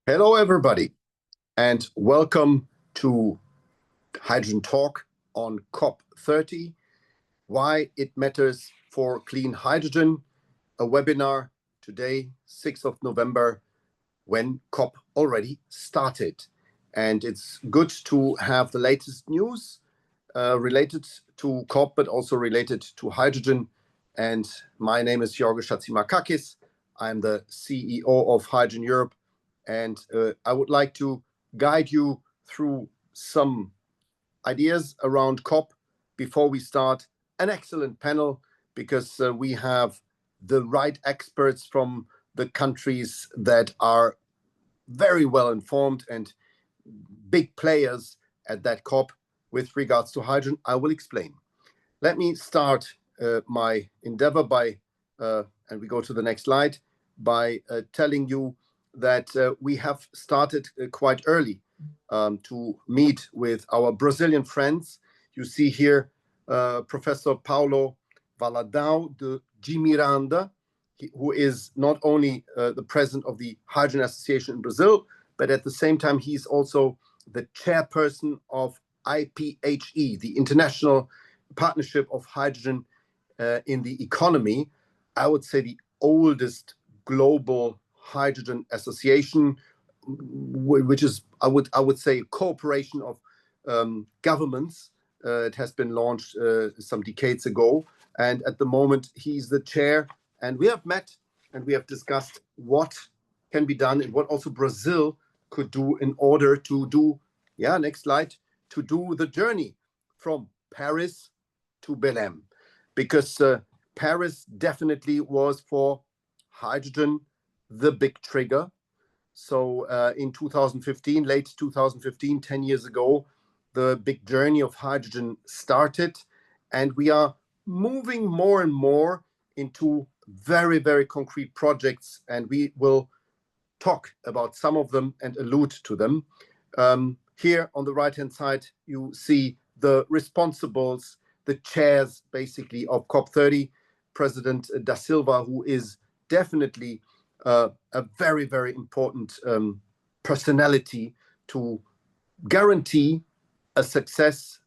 Hello, everybody, and welcome to Hydrogen Talk on COP30, Why It Matters for Clean Hydrogen, a webinar today, 6th of November, when COP already started. And it's good to have the latest news related to COP, but also related to hydrogen. And my name is Georgios Chatzimarkakis. I'm the CEO of Hydrogen Europe, and I would like to guide you through some ideas around COP before we start an excellent panel, because we have the right experts from the countries that are very well informed and big players at that COP with regards to hydrogen. I will explain. Let me start my endeavor by, and we go to the next slide, by telling you that we have started quite early to meet with our Brazilian friends. You see here Professor Paulo Valadão de Miranda, who is not only the president of the Hydrogen Association in Brazil, but at the same time, he's also the chairperson of IPHE, the International Partnership of Hydrogen in the Economy. I would say the oldest global hydrogen association, which is, I would say, a cooperation of governments. It has been launched some decades ago, and at the moment he's the chair. And we have met and we have discussed what can be done and what also Brazil could do in order to do, next slide, to do the journey from Paris to Belém. Because Paris definitely was for hydrogen the big trigger. So in 2015, late 2015, 10 years ago, the big journey of hydrogen started, and we are moving more and more into very, very concrete projects, and we will talk about some of them and allude to them. Here on the right-hand side, you see the responsibles, the chairs, basically, of COP30, President Da Silva, who is definitely a very, very important personality to guarantee a success,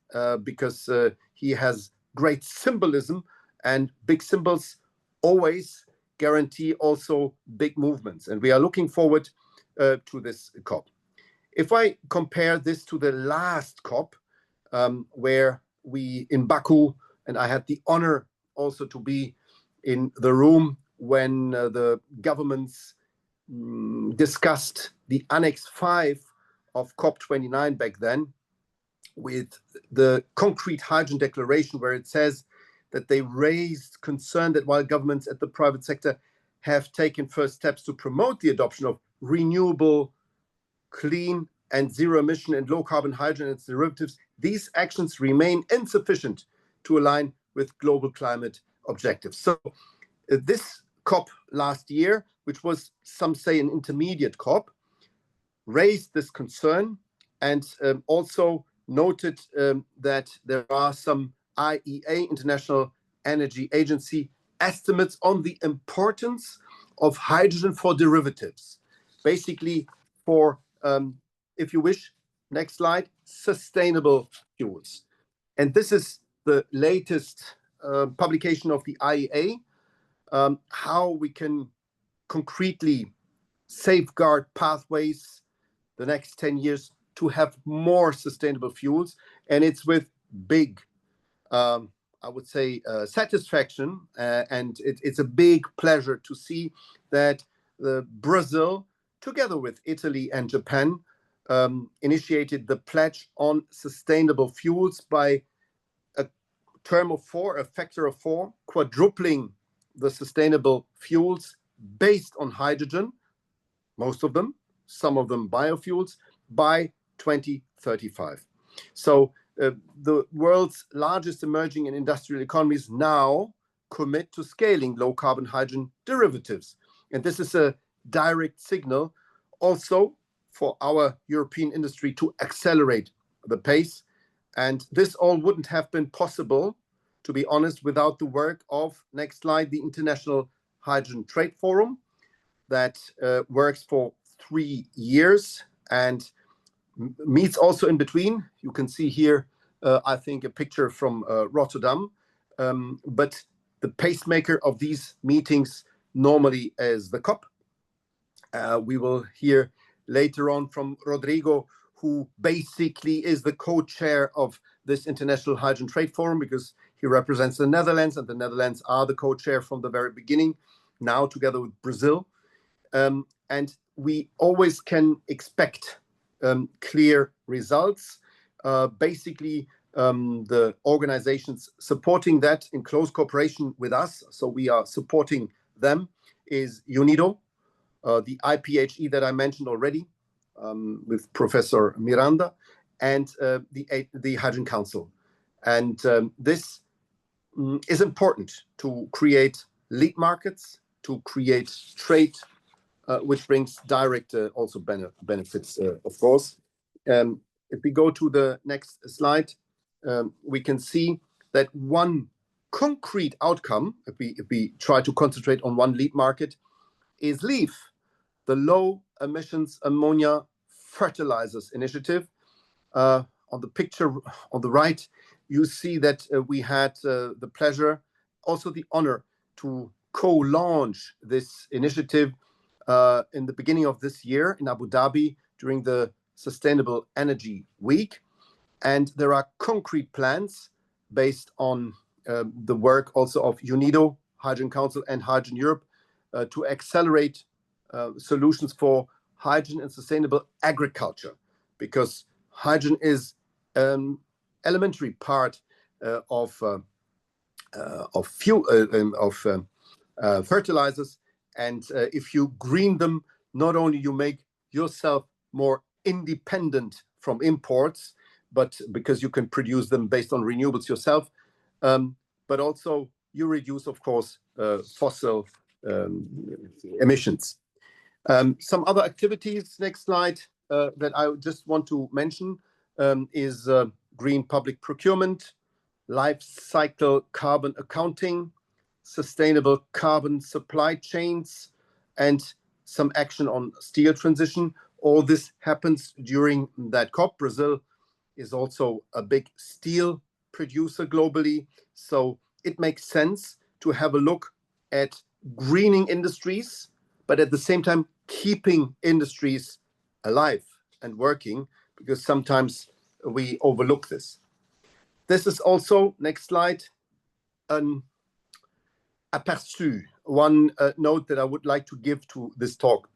because he has great symbolism, and big symbols always guarantee also big movements. And we are looking forward to this COP. If I compare this to the last COP, where we in Baku, and I had the honor also to be in the room when the governments discussed the Annex 5 of COP29 back then, with the concrete hydrogen declaration, where it says that they raised concern that while governments at the private sector have taken first steps to promote the adoption of renewable, clean and zero emission and low carbon hydrogen and its derivatives, these actions remain insufficient to align with global climate objectives. So this COP last year, which was, some say, an intermediate COP, raised this concern, and also noted that there are some IEA, International Energy Agency, estimates on the importance of hydrogen for derivatives, basically for, if you wish, next slide, sustainable fuels. And this is the latest publication of the IEA, how we can concretely safeguard pathways the next 10 years to have more sustainable fuels. And it's with big, I would say, satisfaction, and it's a big pleasure to see that Brazil, together with Italy and Japan, initiated the pledge on sustainable fuels by a term of 4, a factor of 4, quadrupling the sustainable fuels based on hydrogen, most of them, some of them biofuels, by 2035. So the world's largest emerging and industrial economies now commit to scaling low carbon hydrogen derivatives. And this is a direct signal also for our European industry to accelerate the pace. And this all wouldn't have been possible, to be honest, without the work of, next slide, the International Hydrogen Trade Forum, that works for 3 years and meets also in between. You can see here, I think, a picture from Rotterdam. But the pacemaker of these meetings normally is the COP. We will hear later on from Rodrigo, who basically is the co-chair of this International Hydrogen Trade Forum, because he represents the Netherlands, and the Netherlands are the co-chair from the very beginning, now together with Brazil. And we always can expect clear results. Basically, the organizations supporting that in close cooperation with us, so we are supporting them, is UNIDO, the IPHE that I mentioned already, with Professor Miranda, and the Hydrogen Council. And this is important to create lead markets, to create trade, which brings direct also benefits, of course. If we go to the next slide, we can see that one concrete outcome, if we try to concentrate on one lead market, is LEAF, the Low Emissions Ammonia Fertilizers Initiative. On the picture on the right, you see that we had the pleasure, also the honor, to co-launch this initiative in the beginning of this year in Abu Dhabi during the Sustainable Energy Week. And there are concrete plans based on the work also of UNIDO, Hydrogen Council, and Hydrogen Europe to accelerate solutions for hydrogen and sustainable agriculture, because hydrogen is an elementary part of fertilizers. And if you green them, not only you make yourself more independent from imports, but because you can produce them based on renewables yourself, but also you reduce, of course, fossil emissions. Some other activities, next slide, that I just want to mention is green public procurement, life cycle carbon accounting, sustainable carbon supply chains, and some action on steel transition. All this happens during that COP. Brazil is also a big steel producer globally, so it makes sense to have a look at greening industries, but at the same time keeping industries alive and working, because sometimes we overlook this. This is also, next slide, an aperçu, one note that I would like to give to this talk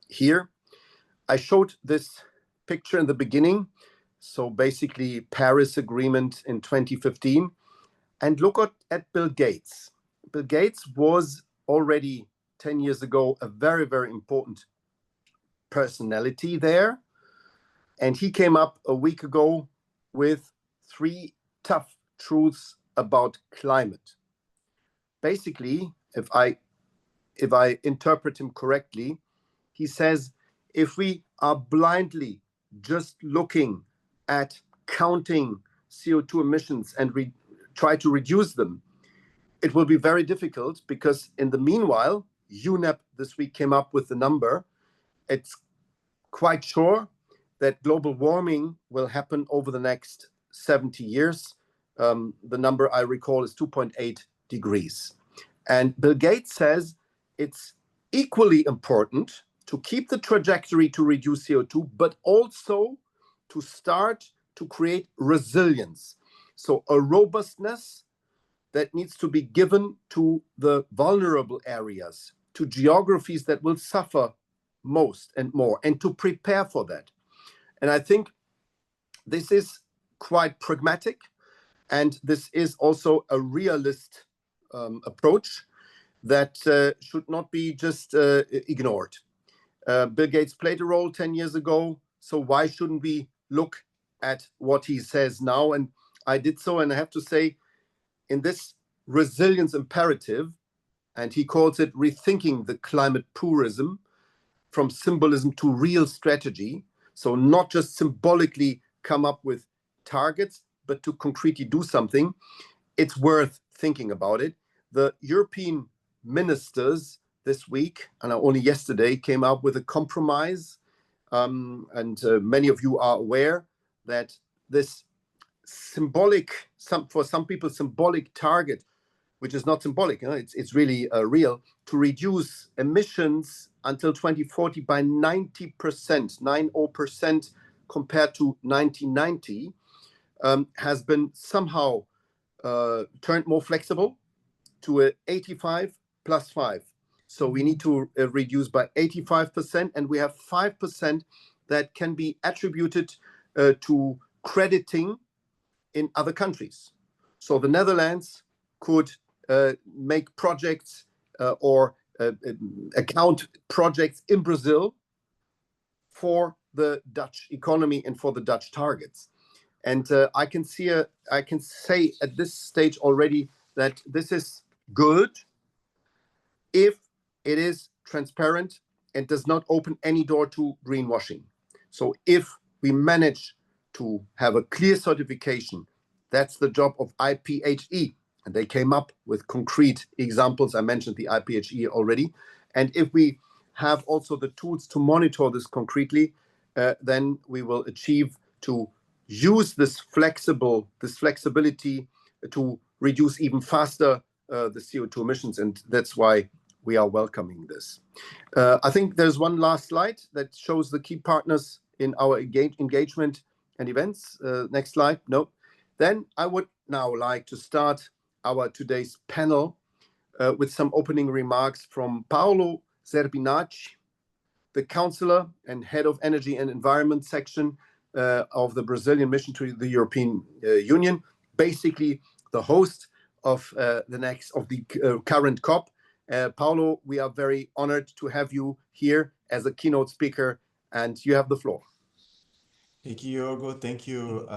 here. I showed this picture in the beginning, so basically Paris Agreement in 2015, and look at Bill Gates. Bill Gates was already 10 years ago a very, very important personality there, and he came up a week ago with 3 tough truths about climate. Basically, if I interpret him correctly, he says, if we are blindly just looking at counting CO2 emissions and try to reduce them, it will be very difficult, because in the meanwhile, UNEP this week came up with the number. It's quite sure that global warming will happen over the next 70 years. The number I recall is 2.8 degrees. And Bill Gates says it's equally important to keep the trajectory to reduce CO2, but also to start to create resilience. So a robustness that needs to be given to the vulnerable areas, to geographies that will suffer most and more, and to prepare for that. And I think this is quite pragmatic, and this is also a realist approach that should not be just ignored. Bill Gates played a role 10 years ago, so why shouldn't we look at what he says now? And I did so, and I have to say, in this resilience imperative, and he calls it rethinking the climate purism, from symbolism to real strategy, so not just symbolically come up with targets, but to concretely do something, it's worth thinking about it. The European ministers this week, and only yesterday, came up with a compromise and many of you are aware that this for some people, symbolic target, which is not symbolic, it's really real, to reduce emissions until 2040 by 90%, 90% compared to 1990, has been somehow turned more flexible to a 85 plus 5. So we need to reduce by 85%, and we have 5% that can be attributed to crediting in other countries. So the Netherlands could make projects or account projects in Brazil for the Dutch economy and for the Dutch targets. And I can say at this stage already that this is good if it is transparent and does not open any door to greenwashing. So if we manage to have a clear certification, that's the job of IPHE. And they came up with concrete examples. I mentioned the IPHE already. And if we have also the tools to monitor this concretely, then we will achieve to use this flexibility to reduce even faster the CO2 emissions. And that's why we are welcoming this. I think there's one last slide that shows the key partners in our engagement and events. Next slide. No. Then I would now like to start our today's panel with some opening remarks from Paolo Zerbinacci, the Councillor and Head of Energy and Environment section of the Brazilian mission to the European Union, basically the host of the current COP. Paolo, we are very honored to have you here as a keynote speaker, and you have the floor. Thank you, Jorgo. Thank you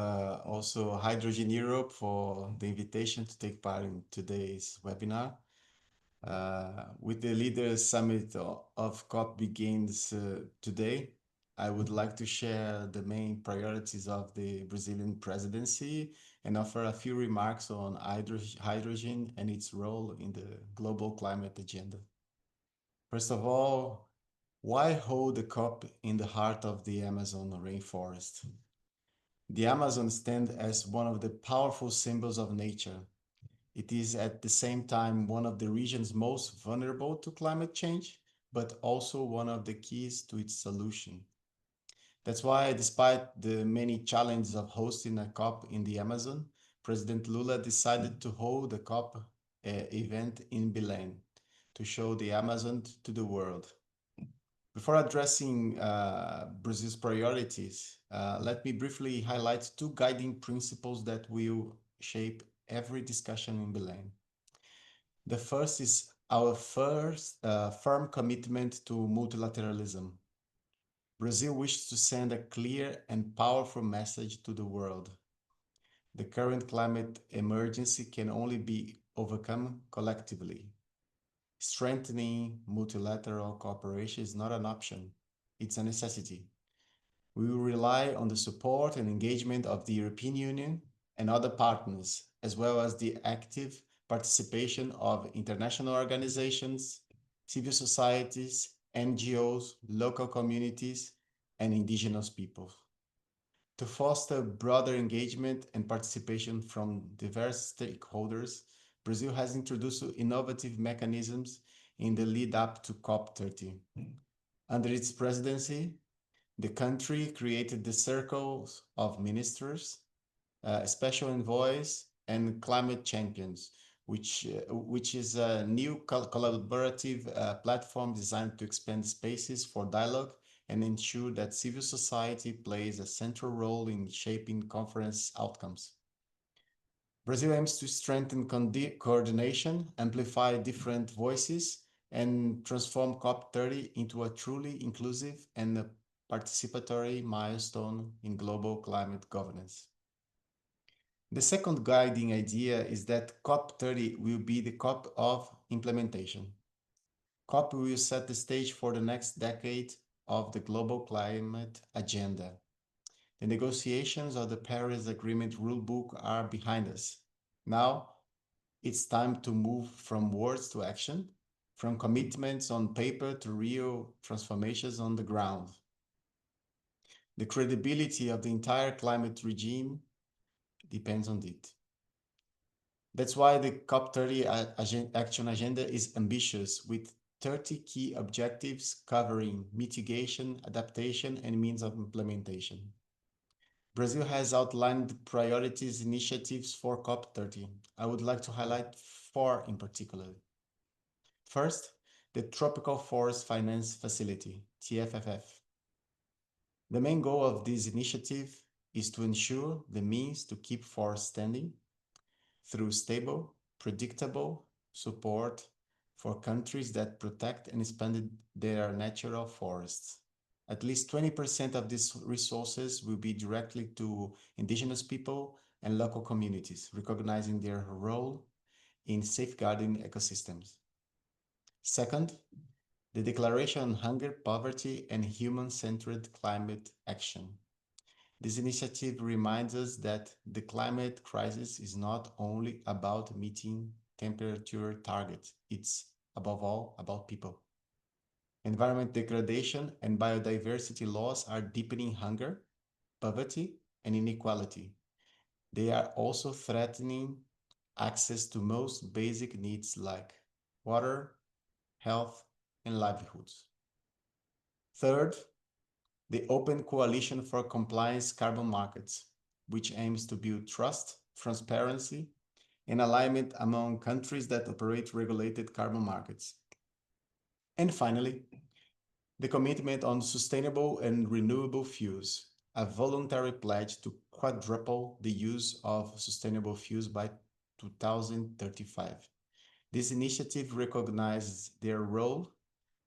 also Hydrogen Europe for the invitation to take part in today's webinar. With the Leaders Summit of COP begins today, I would like to share the main priorities of the Brazilian presidency and offer a few remarks on hydrogen and its role in the global climate agenda. First of all, why hold the COP in the heart of the Amazon rainforest? The Amazon stands as one of the powerful symbols of nature. It is at the same time one of the regions most vulnerable to climate change, but also one of the keys to its solution. That's why, despite the many challenges of hosting a COP in the Amazon, President Lula decided to hold a COP event in Belém to show the Amazon to the world. Before addressing Brazil's priorities, let me briefly highlight two guiding principles that will shape every discussion in Belém. The first is our firm commitment to multilateralism. Brazil wishes to send a clear and powerful message to the world. The current climate emergency can only be overcome collectively. Strengthening multilateral cooperation is not an option, it's a necessity. We will rely on the support and engagement of the European Union and other partners, as well as the active participation of international organizations, civil societies, NGOs, local communities, and indigenous peoples. To foster broader engagement and participation from diverse stakeholders, Brazil has introduced innovative mechanisms in the lead up to COP30. Under its presidency, the country created the Circles of Ministers, Special Envoys, and Climate Champions, which is a new collaborative platform designed to expand spaces for dialogue and ensure that civil society plays a central role in shaping conference outcomes. Brazil aims to strengthen coordination, amplify different voices, and transform COP30 into a truly inclusive and participatory milestone in global climate governance. The second guiding idea is that COP30 will be the COP of implementation. COP will set the stage for the next decade of the global climate agenda. The negotiations of the Paris Agreement rulebook are behind us. Now, it's time to move from words to action, from commitments on paper to real transformations on the ground. The credibility of the entire climate regime depends on it. That's why the COP30 action agenda is ambitious, with 30 key objectives covering mitigation, adaptation, and means of implementation. Brazil has outlined priorities initiatives for COP30. I would like to highlight 4 in particular. First, the Tropical Forest Finance Facility, TFFF. The main goal of this initiative is to ensure the means to keep forests standing through stable, predictable support for countries that protect and expand their natural forests. At least 20% of these resources will be directly to indigenous people and local communities, recognizing their role in safeguarding ecosystems. Second, the Declaration on Hunger, Poverty, and Human-Centered Climate Action. This initiative reminds us that the climate crisis is not only about meeting temperature targets, it's above all about people. Environment degradation and biodiversity loss are deepening hunger, poverty, and inequality. They are also threatening access to most basic needs like water, health, and livelihoods. Third, the Open Coalition for Compliance Carbon Markets, which aims to build trust, transparency, and alignment among countries that operate regulated carbon markets. And finally, the commitment on sustainable and renewable fuels, a voluntary pledge to quadruple the use of sustainable fuels by 2035. This initiative recognizes their role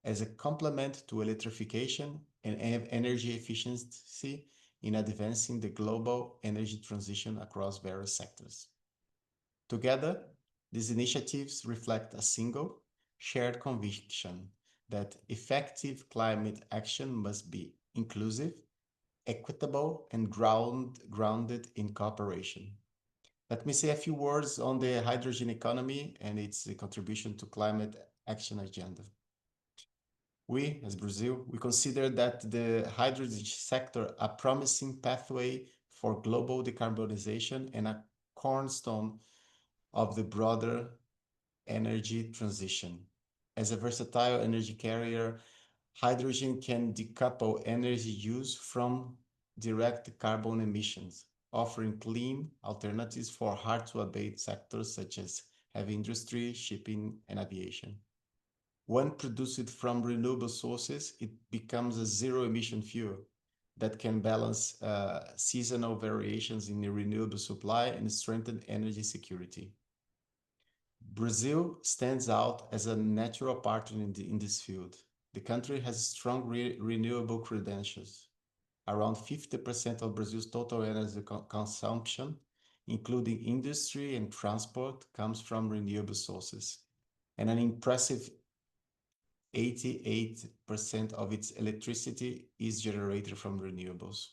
as a complement to electrification and energy efficiency in advancing the global energy transition across various sectors. Together, these initiatives reflect a single, shared conviction that effective climate action must be inclusive, equitable, and grounded in cooperation. Let me say a few words on the hydrogen economy and its contribution to climate action agenda. We, as Brazil, we consider that the hydrogen sector a promising pathway for global decarbonization and a cornerstone of the broader energy transition. As a versatile energy carrier, hydrogen can decouple energy use from direct carbon emissions, offering clean alternatives for hard-to-abate sectors such as heavy industry, shipping, and aviation. When produced from renewable sources, it becomes a zero-emission fuel that can balance seasonal variations in the renewable supply and strengthen energy security. Brazil stands out as a natural partner in this field. The country has strong renewable credentials. Around 50% of Brazil's total energy consumption, including industry and transport, comes from renewable sources, and an impressive 88% of its electricity is generated from renewables.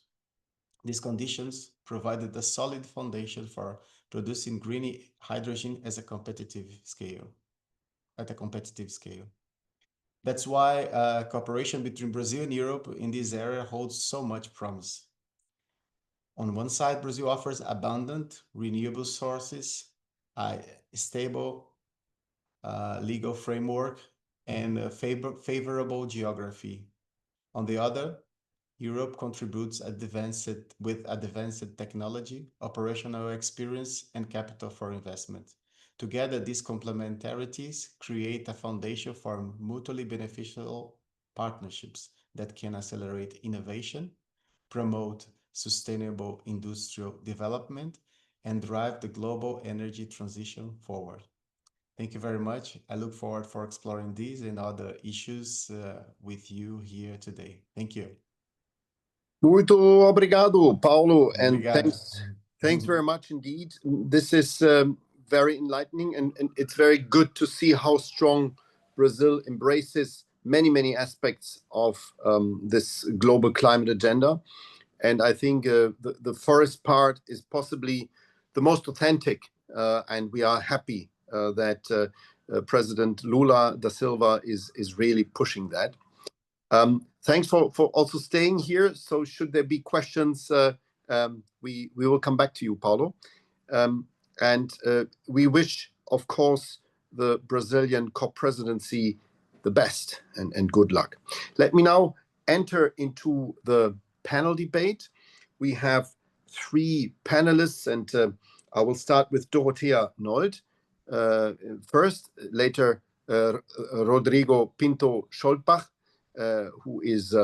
These conditions provided a solid foundation for producing green hydrogen at a competitive scale. That's why cooperation between Brazil and Europe in this area holds so much promise. On one side, Brazil offers abundant renewable sources, a stable legal framework, and a favorable geography. On the other, Europe contributes with advanced technology, operational experience, and capital for investment. Together, these complementarities create a foundation for mutually beneficial partnerships that can accelerate innovation, promote sustainable industrial development, and drive the global energy transition forward. Thank you very much. I look forward for exploring these and other issues with you here today. Thank you. Muito obrigado, Paulo, and Obrigado. thanks very much indeed. This is very enlightening, and it's very good to see how strong Brazil embraces many aspects of this global climate agenda. And I think the forest part is possibly the most authentic, and we are happy that President Lula da Silva is really pushing that. Thanks for also staying here. So should there be questions, we will come back to you, Paulo. And we wish, of course, the Brazilian COP presidency the best and good luck. Let me now enter into the panel debate. We have 3 panelists, and I will start with Dorothea Nold first, later Rodrigo Pinto Scholtbach, who is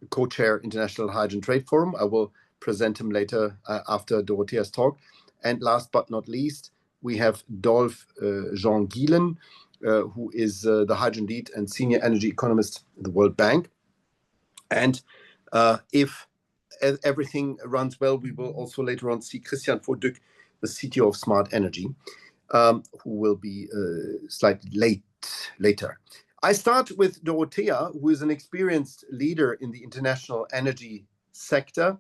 co-chair International Hydrogen Trade Forum. I will present him later after Dorothea's talk. And last but not least, we have Dolf Jean Gielen, who is the hydrogen lead and senior energy economist at the World Bank. And if everything runs well, we will also later on see Christian Vouduk, the CTO of Smart Energy, who will be slightly later. I start with Dorothea, who is an experienced leader in the international energy sector.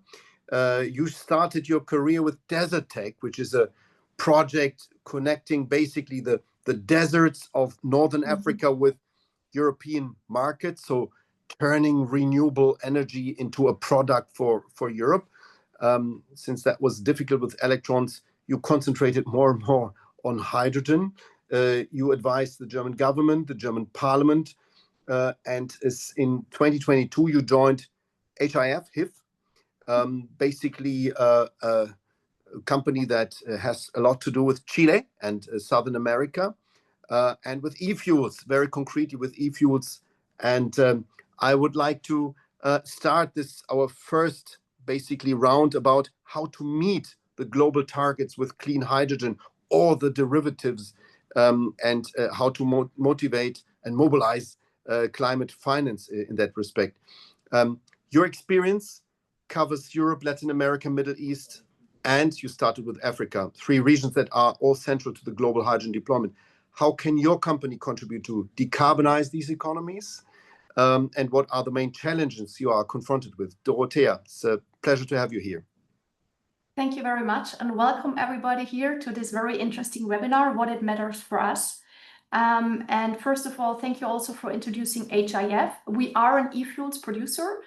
You started your career with Desertec, which is a project connecting basically the deserts of Northern Africa with European markets, so turning renewable energy into a product for Europe. Since that was difficult with electrons, you concentrated more and more on hydrogen. You advised the German government, the German parliament, and in 2022 you joined HIF, basically a company that has a lot to do with Chile and Southern America, and with e-fuels, very concretely with e-fuels. And I would like to start our first basically round about how to meet the global targets with clean hydrogen or the derivatives, and how to motivate and mobilize climate finance in that respect. Your experience covers Europe, Latin America, Middle East, and you started with Africa, 3 regions that are all central to the global hydrogen deployment. How can your company contribute to decarbonize these economies? And what are the main challenges you are confronted with? Dorothea, it's a pleasure to have you here. Thank you very much, and welcome everybody here to this very interesting webinar, What It Matters for Us. And first of all, thank you also for introducing HIF. We are an e-fuels producer,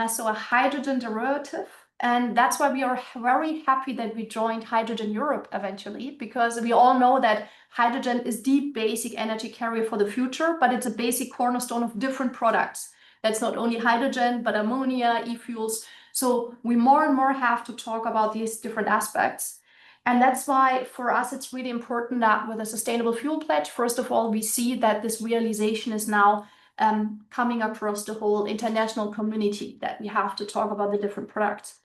so a hydrogen derivative. And that's why we are very happy that we joined Hydrogen Europe eventually, because we all know that hydrogen is the basic energy carrier for the future, but it's a basic cornerstone of different products. That's not only hydrogen, but ammonia, e-fuels. So we more and more have to talk about these different aspects. And that's why for us, it's really important that with a sustainable fuel pledge, first of all, we see that this realization is now coming across the whole international community, that we have to talk about the different products.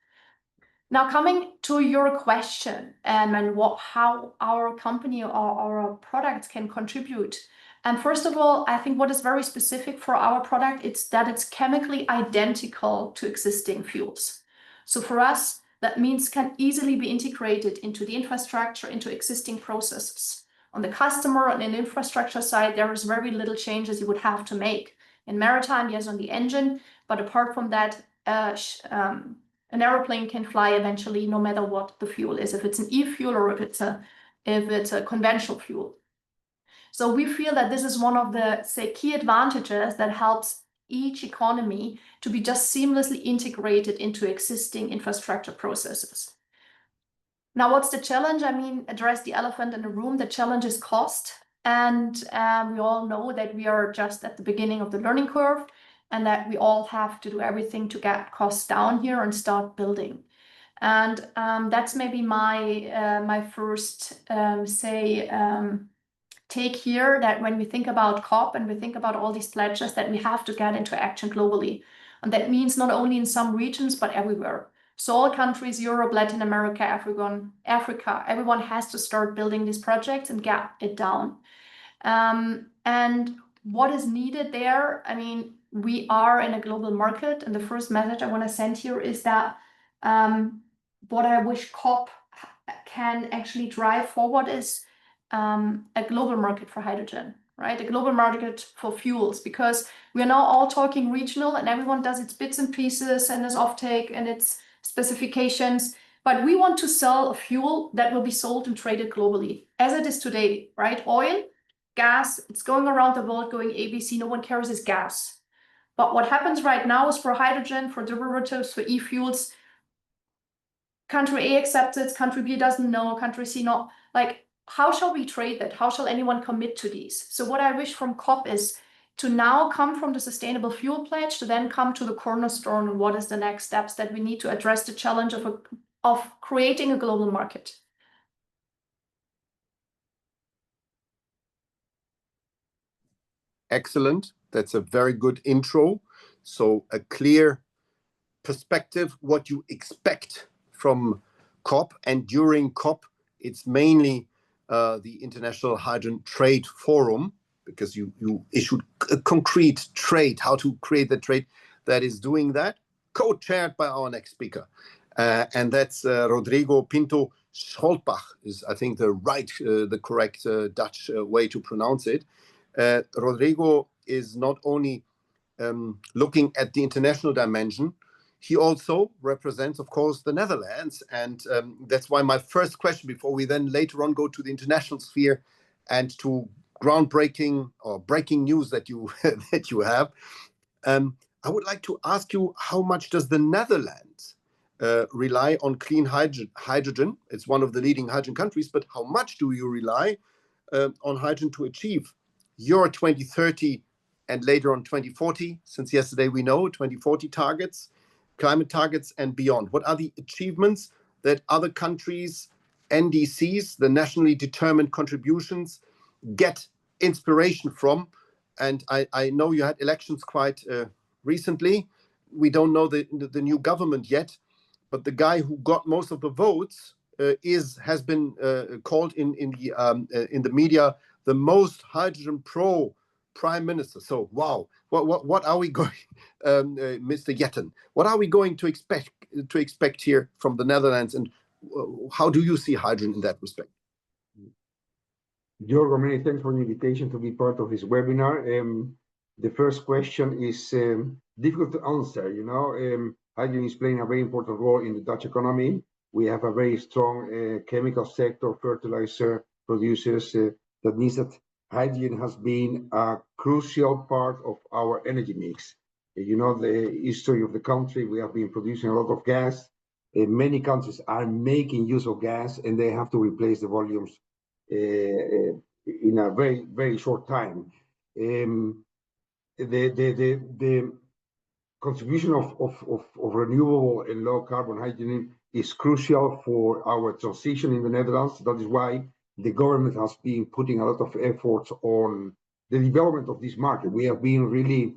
Now, coming to your question, and how our company or our products can contribute. And first of all, I think what is very specific for our product, it's that it's chemically identical to existing fuels. So for us, that means can easily be integrated into the infrastructure, into existing processes. On the customer and in infrastructure side, there is very little changes you would have to make. In maritime, yes, on the engine, but apart from that, an aeroplane can fly eventually, no matter what the fuel is, if it's an e-fuel or if it's a conventional fuel. So we feel that this is one of the, key advantages that helps each economy to be just seamlessly integrated into existing infrastructure processes. Now, what's the challenge? I mean, address the elephant in the room. The challenge is cost. And we all know that we are just at the beginning of the learning curve, and that we all have to do everything to get costs down here and start building. And that's maybe my first take here, that when we think about COP and we think about all these pledges, that we have to get into action globally. And that means not only in some regions, but everywhere. So all countries, Europe, Latin America, Africa, everyone has to start building these projects and get it down. And what is needed there? I mean, we are in a global market, and the first message I want to send here is that what I wish COP can actually drive forward is a global market for hydrogen, right? A global market for fuels, because we are now all talking regional and everyone does its bits and pieces and its offtake and its specifications. But we want to sell a fuel that will be sold and traded globally, as it is today, right? Oil, gas, it's going around the world, going ABC, no one cares, it's gas. But what happens right now is for hydrogen, for derivatives, for e-fuels, country A accepts it, country B doesn't know, country C not. Like, how shall we trade that? How shall anyone commit to these? So what I wish from COP is to now come from the sustainable fuel pledge to then come to the cornerstone and what is the next steps that we need to address the challenge of creating a global market. Excellent. That's a very good intro. So a clear perspective, what you expect from COP. And during COP, it's mainly the International Hydrogen Trade Forum, because you issued a concrete trade, how to create the trade that is doing that, co-chaired by our next speaker. And that's Rodrigo Pinto Scholtbach, is I think the correct Dutch way to pronounce it. Rodrigo is not only looking at the international dimension, he also represents, of course, the Netherlands. And that's why my first question, before we then later on go to the international sphere and to groundbreaking or breaking news that you that you have, I would like to ask you, how much does the Netherlands rely on clean hydrogen? It's one of the leading hydrogen countries, but how much do you rely on hydrogen to achieve your 2030 and later on 2040, since yesterday we know 2040 targets, climate targets and beyond? What are the achievements that other countries, NDCs, the nationally determined contributions, get inspiration from? And I know you had elections quite recently. We don't know the new government yet, but the guy who got most of the votes has been called in the media the most hydrogen pro prime minister. So wow, what are we going, Mr. Jetten? What are we going to expect here from the Netherlands, and how do you see hydrogen in that respect? Jorgo, many thanks for the invitation to be part of this webinar. The first question is difficult to answer. You know, hydrogen is playing a very important role in the Dutch economy. We have a very strong chemical sector, fertilizer producers. That means that hydrogen has been a crucial part of our energy mix. You know, the history of the country, we have been producing a lot of gas. Many countries are making use of gas, and they have to replace the volumes in a very, very short time. The contribution of renewable and low carbon hydrogen is crucial for our transition in the Netherlands. That is why the government has been putting a lot of efforts on the development of this market. We have been really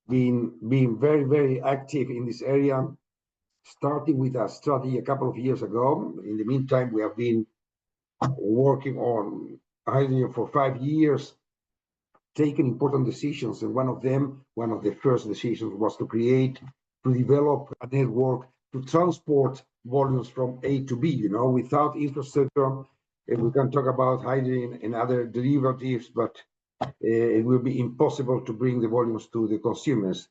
being very, very active in this area, starting with a study a couple of years ago. In the meantime, we have been working on hydrogen for 5 years, taking important decisions. And one of the first decisions was to develop a network to transport volumes from A to B. You know, without infrastructure, and we can talk about hydrogen and other derivatives, but it will be impossible to bring the volumes to the consumers.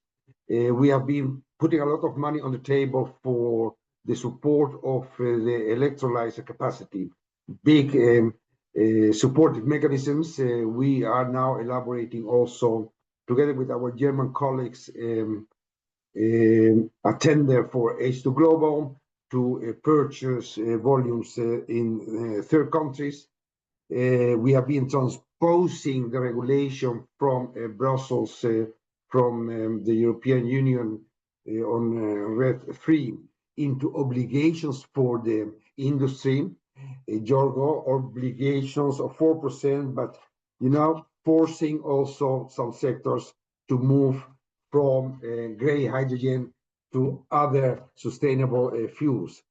We have been putting a lot of money on the table for the support of the electrolyzer capacity. Big supportive mechanisms. We are now elaborating also, together with our German colleagues, a tender for H2 Global to purchase volumes in third countries. We have been transposing the regulation from Brussels, from the European Union on RED III into obligations for the industry. Jorgo, obligations of 4%, but you know, forcing also some sectors to move from gray hydrogen to other sustainable fuels.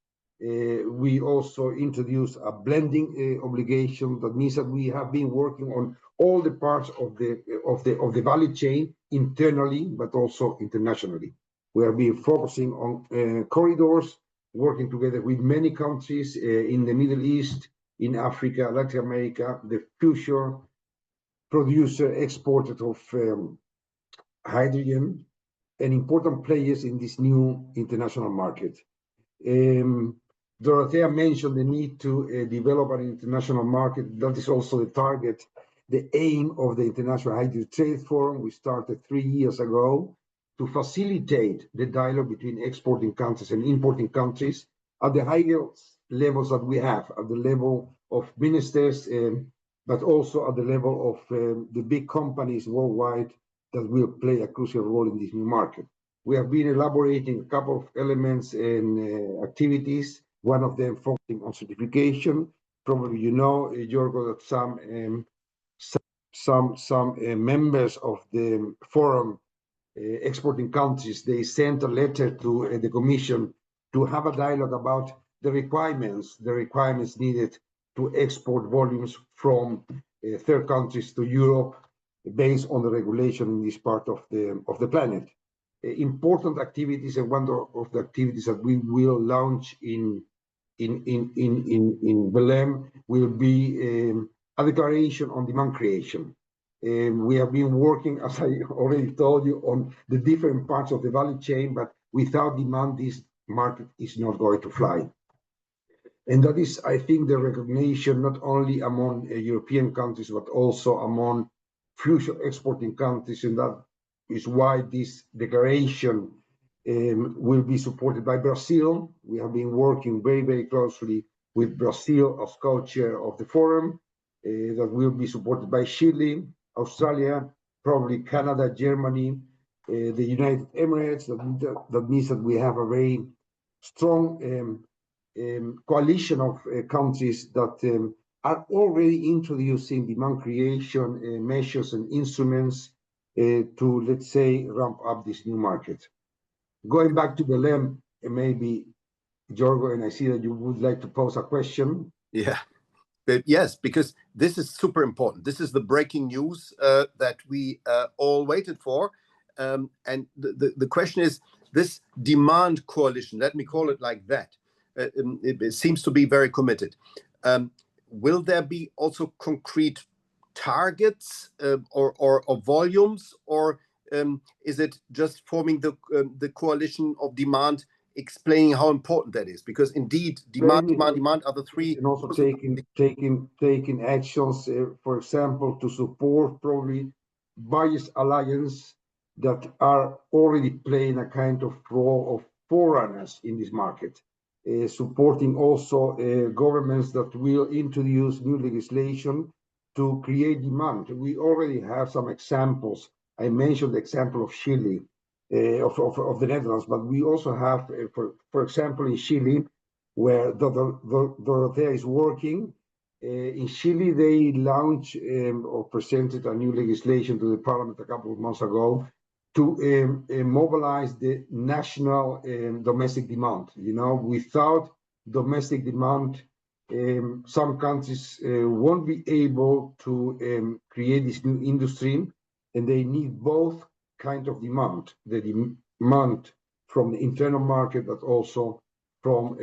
We also introduced a blending obligation. That means that we have been working on all the parts of the value chain internally, but also internationally. We have been focusing on corridors, working together with many countries in the Middle East, in Africa, Latin America, the future producer, exporter of hydrogen, and important players in this new international market. Dorothea mentioned the need to develop an international market. That is also the target the aim of the International Hydrogen Trade Forum we started 3 years ago to facilitate the dialogue between exporting countries and importing countries at the highest levels that we have, at the level of ministers, but also at the level of the big companies worldwide that will play a crucial role in this new market. We have been elaborating a couple of elements and activities, one of them focusing on certification. Probably you know, Jorgo, that some members of the forum, exporting countries, they sent a letter to the Commission to have a dialogue about the requirements needed to export volumes from third countries to Europe based on the regulation in this part of the planet. Important activities, and one of the activities that we will launch in Belém will be a declaration on demand creation. We have been working, as I already told you, on the different parts of the value chain, but without demand, this market is not going to fly. And that is, I think, the recognition not only among European countries, but also among future exporting countries. And that is why this declaration will be supported by Brazil. We have been working very, very closely with Brazil as co-chair of the forum. That will be supported by Chile, Australia, probably Canada, Germany, the United Emirates. That means that we have a very strong coalition of countries that are already introducing demand creation measures and instruments to, let's say, ramp up this new market. Going back to Belém, maybe, Jorgo, and I see that you would like to pose a question. Yeah. Yes, because this is super important. This is the breaking news that we all waited for. And the question is, this demand coalition, let me call it like that, it seems to be very committed. Will there be also concrete targets or volumes, or is it just forming the coalition of demand, explaining how important that is? Because indeed, demand are the three. And also taking actions, for example, to support probably various alliances that are already playing a kind of role of forerunners in this market. Supporting also governments that will introduce new legislation to create demand. We already have some examples. I mentioned the example of Chile, of the Netherlands, but we also have, for example, in Chile, where Dorothea is working. In Chile, they launched or presented a new legislation to the parliament a couple of months ago to mobilize the national domestic demand. You know, without domestic demand, some countries won't be able to create this new industry, and they need both kind of demand, the demand from the internal market, but also from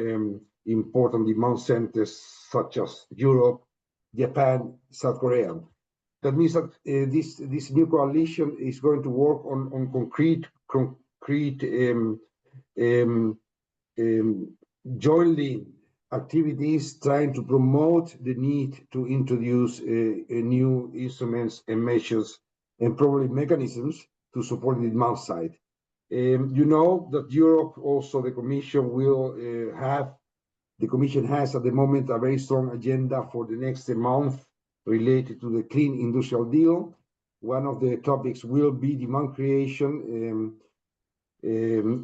important demand centers such as Europe, Japan, South Korea. That means that this new coalition is going to work on concrete jointly activities, trying to promote the need to introduce new instruments and measures and probably mechanisms to support the demand side. You know that Europe, also the Commission will the Commission has at the moment a very strong agenda for the next month related to the Clean Industrial Deal. One of the topics will be demand creation.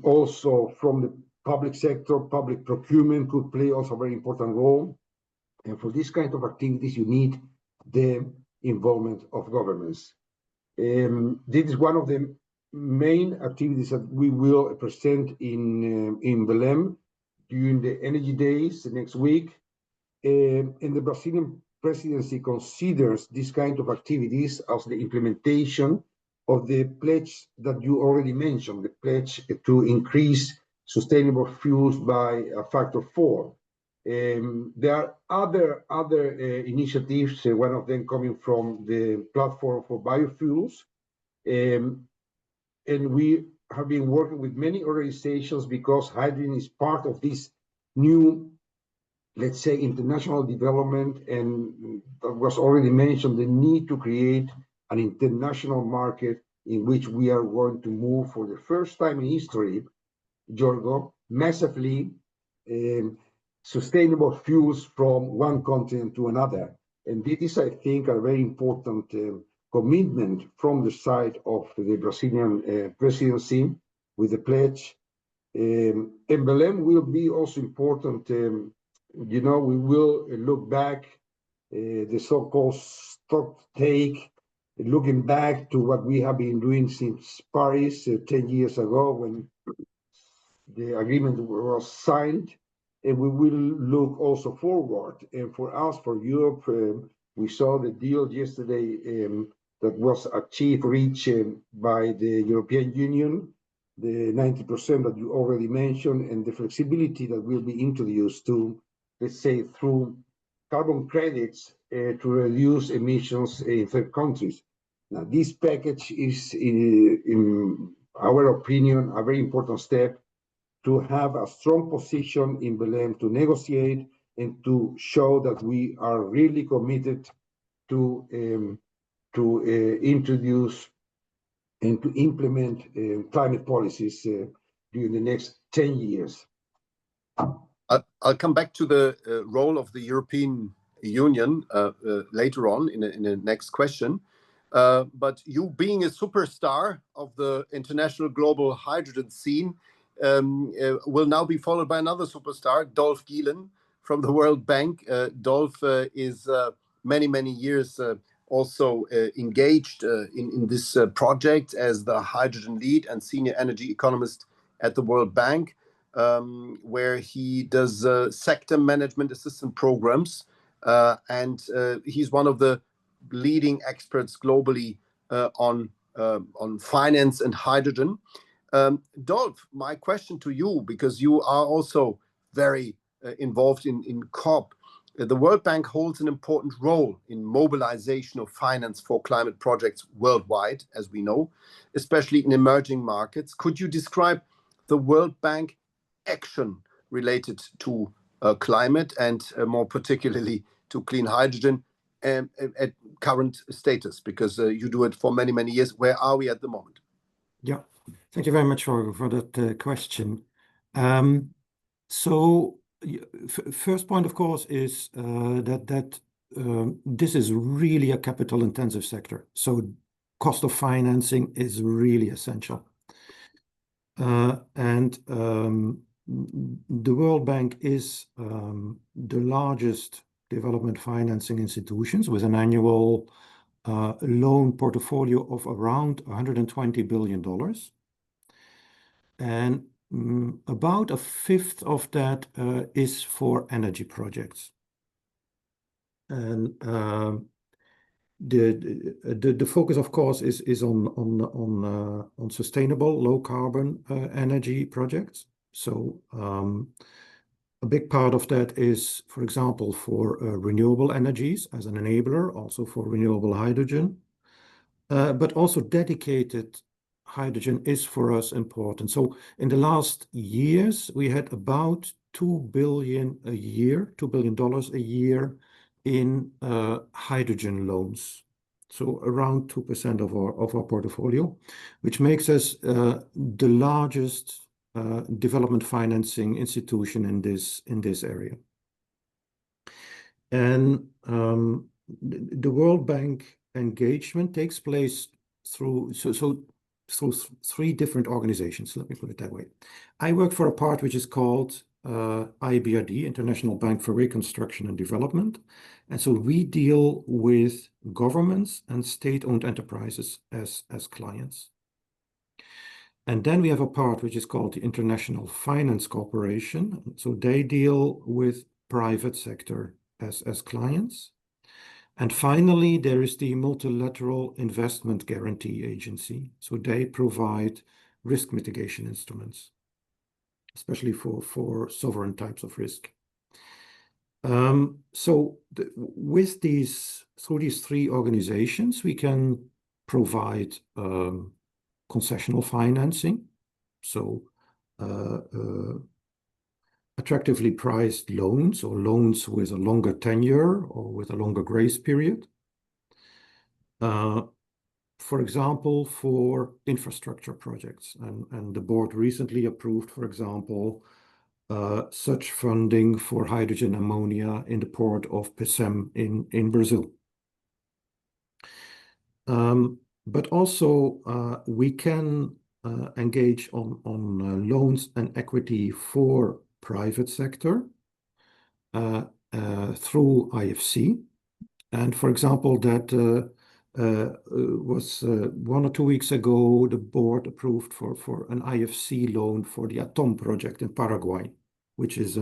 Also from the public sector, public procurement could play also a very important role. And for this kind of activities, you need the involvement of governments. This is one of the main activities that we will present in Belém during the Energy Days next week. And the Brazilian presidency considers this kind of activities as the implementation of the pledge that you already mentioned, the pledge to increase sustainable fuels by a factor 4. There are other initiatives, one of them coming from the platform for biofuels. And we have been working with many organizations because hydrogen is part of this new let's say, international development, and that was already mentioned, the need to create an international market in which we are going to move for the first time in history, Jorgo, massively sustainable fuels from one continent to another. And this is, I think, a very important commitment from the side of the Brazilian presidency with the pledge. And Belém will be also important. We will look back, the so-called stock take, looking back to what we have been doing since Paris 10 years ago when the agreement was signed, and we will look also forward. And for us, for Europe, we saw the deal yesterday that was reached by the European Union, the 90% that you already mentioned, and the flexibility that will be introduced to, let's say, through carbon credits to reduce emissions in third countries. Now, this package is, in our opinion, a very important step to have a strong position in Belém to negotiate and to show that we are really committed to introduce and to implement climate policies during the next 10 years. I'll come back to the role of the European Union later on in the next question. But you being a superstar of the international global hydrogen scene will now be followed by another superstar, Dolf Gielen from the World Bank. Dolf is many years also engaged in this project as the hydrogen lead and senior energy economist at the World Bank, where he does sector management assistant programs, and he's one of the leading experts globally on finance and hydrogen. Dolf, my question to you, because you are also very involved in COP. The World Bank holds an important role in mobilization of finance for climate projects worldwide, as we know, especially in emerging markets. Could you describe the World Bank action related to climate and more particularly to clean hydrogen at current status? Because you do it for many years. Where are we at the moment? Yeah, thank you very much for that question. So first point, of course, is that this is really a capital-intensive sector. So cost of financing is really essential. And the World Bank is the largest development financing institutions with an annual loan portfolio of around $120 billion. And about a fifth of that is for energy projects. And the focus, of course, is on sustainable, low carbon energy projects. So a big part of that is, for example, for renewable energies as an enabler, also for renewable hydrogen, but also dedicated hydrogen is for us important. So in the last years, we had about $2 billion a year in hydrogen loans. So around 2% of our portfolio, which makes us the largest development financing institution in this area. And the World Bank engagement takes place through three different organizations, let me put it that way. I work for a part which is called IBRD, International Bank for Reconstruction and Development. And so we deal with governments and state-owned enterprises as clients. And then we have a part which is called the International Finance Corporation. So they deal with private sector as clients. And finally, there is the Multilateral Investment Guarantee Agency. So they provide risk mitigation instruments, especially for sovereign types of risk. So through these three organizations, we can provide concessional financing. So attractively priced loans or loans with a longer tenure or with a longer grace period. For example, for infrastructure projects. And the board recently approved, for example, such funding for hydrogen ammonia in the port of Pecém in Brazil. But also we can engage on loans and equity for private sector through IFC. And for example, that was 1 or 2 weeks ago, the board approved for an IFC loan for the Atom project in Paraguay, which is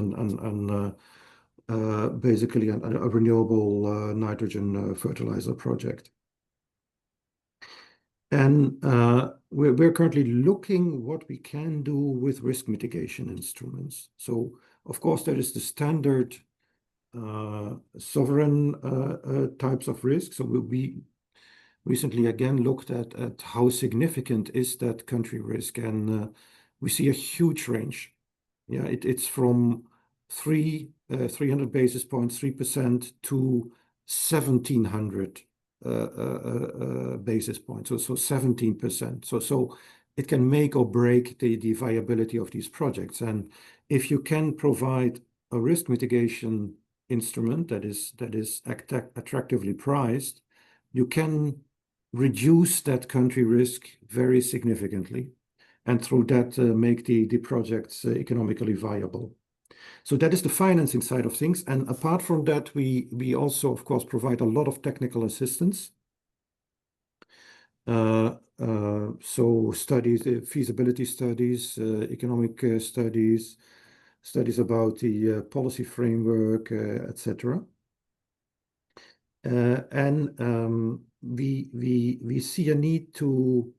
basically a renewable nitrogen fertilizer project. And we're currently looking what we can do with risk mitigation instruments. So, of course, there is the standard sovereign types of risk. So we recently again looked at how significant is that country risk, and we see a huge range. Yeah, it's from 300 basis points, 3% to 1,700 basis points, so 17%. So it can make or break the viability of these projects. And if you can provide a risk mitigation instrument that is attractively priced, you can reduce that country risk very significantly, and through that make the projects economically viable. So that is the financing side of things. And apart from that, we also, of course, provide a lot of technical assistance. So studies, feasibility studies, economic studies about the policy framework, etc. And we see a need to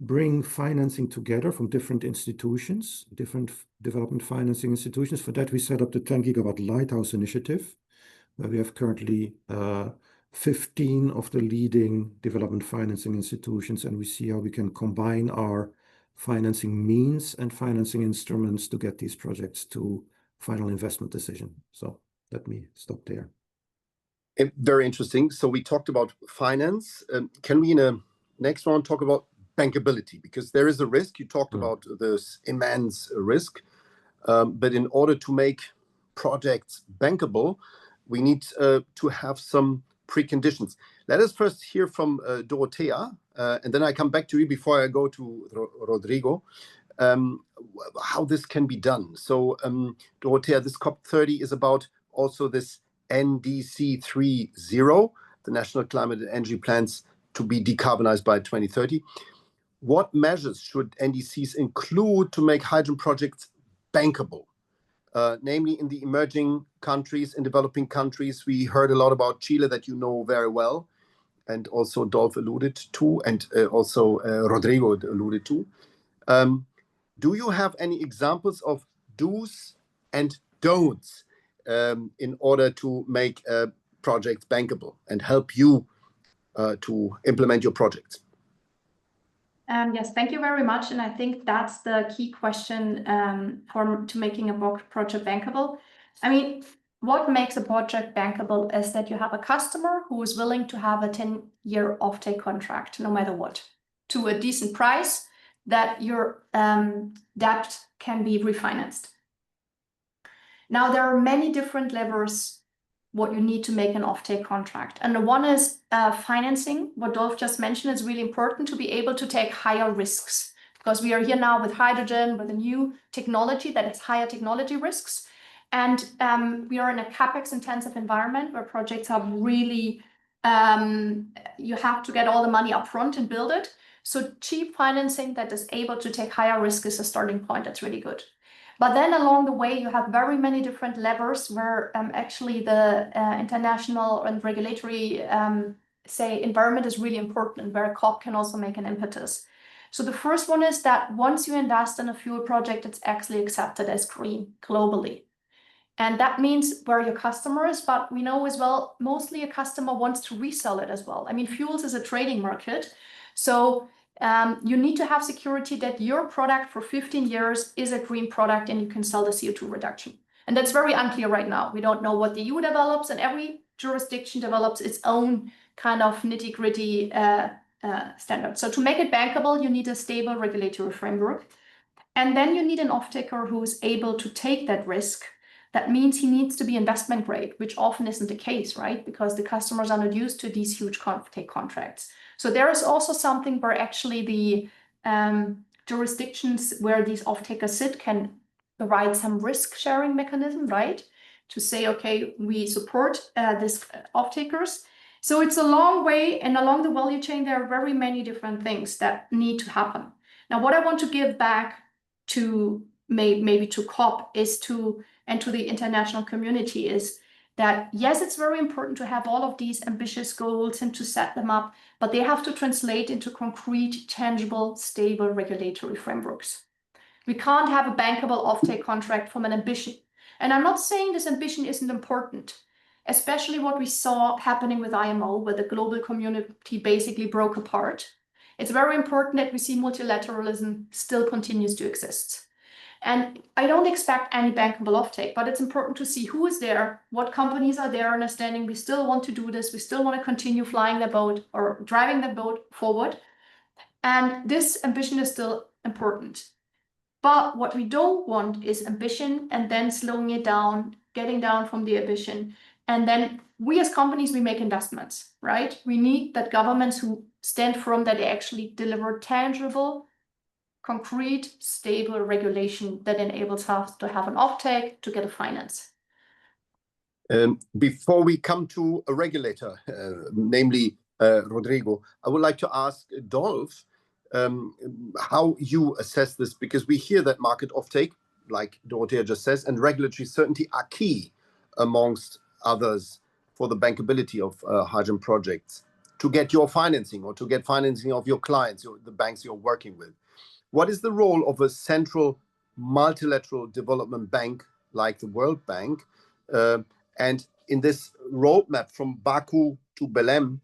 bring financing together from different institutions, different development financing institutions. For that, we set up the 10 Gigawatt Lighthouse Initiative, where we have currently 15 of the leading development financing institutions, and we see how we can combine our financing means and financing instruments to get these projects to final investment decision. So let me stop there. Very interesting. So we talked about finance. Can we in a next round talk about bankability? Because there is a risk. You talked about this immense risk. But in order to make projects bankable, we need to have some preconditions. Let us first hear from Dorothea, and then I come back to you before I go to Rodrigo, how this can be done. So Dorothea, this COP30 is about also this NDC 3.0, the National Climate and Energy Plans to be decarbonized by 2030. What measures should NDCs include to make hydrogen projects bankable? Namely in the emerging countries, in developing countries. We heard a lot about Chile that you know very well, and also Dolph alluded to, and also Rodrigo alluded to. Do you have any examples of do's and don'ts in order to make projects bankable and help you to implement your projects? Yes, thank you very much. And I think that's the key question to making a project bankable. I mean, what makes a project bankable is that you have a customer who is willing to have a 10-year offtake contract, no matter what, to a decent price that your debt can be refinanced. Now, there are many different levers what you need to make an offtake contract. And the one is financing. What Dolph just mentioned is really important to be able to take higher risks, because we are here now with hydrogen, with a new technology that has higher technology risks. And we are in a CapEx intensive environment where projects have really, you have to get all the money up front and build it. So cheap financing that is able to take higher risk is a starting point. That's really good. But then along the way, you have very many different levers where actually the international and regulatory, say, environment is really important, and where COP can also make an impetus. So the first one is that once you invest in a fuel project, it's actually accepted as green globally. And that means where your customer is, but we know as well, mostly a customer wants to resell it as well. I mean, fuels is a trading market. So You need to have security that your product for 15 years is a green product and you can sell the CO2 reduction. And that's very unclear right now. We don't know what the EU develops, and every jurisdiction develops its own kind of nitty-gritty standard. So to make it bankable, you need a stable regulatory framework. And then you need an off-taker who is able to take that risk. That means he needs to be investment grade, which often isn't the case, right? Because the customers are not used to these huge take contracts. So there is also something where actually the jurisdictions where these off-takers sit can provide some risk sharing mechanism, right? To say, okay, we support this off-takers. So it's a long way, and along the value chain, there are very many different things that need to happen. Now, what I want to give back to maybe to COP and to the international community is that, yes, it's very important to have all of these ambitious goals and to set them up, but they have to translate into concrete, tangible, stable regulatory frameworks. We can't have a bankable offtake contract from an ambition. And I'm not saying this ambition isn't important, especially what we saw happening with IMO, where the global community basically broke apart. It's very important that we see multilateralism still continues to exist. And I don't expect any bankable offtake, but it's important to see who is there, what companies are there, understanding we still want to do this, we still want to continue flying the boat or driving the boat forward. And this ambition is still important. But what we don't want is ambition and then slowing it down, getting down from the ambition. And then we as companies, we make investments, right? We need that governments who stand firm that they actually deliver tangible, concrete, stable regulation that enables us to have an offtake, to get a finance. Before we come to a regulator, namely Rodrigo, I would like to ask Dolf how you assess this, because we hear that market offtake, like Dorothea just says, and regulatory certainty are key, amongst others, for the bankability of hydrogen projects, to get your financing or to get financing of your clients, the banks you're working with. What is the role of a central multilateral development bank like the World Bank? And in this roadmap from Baku to Belém,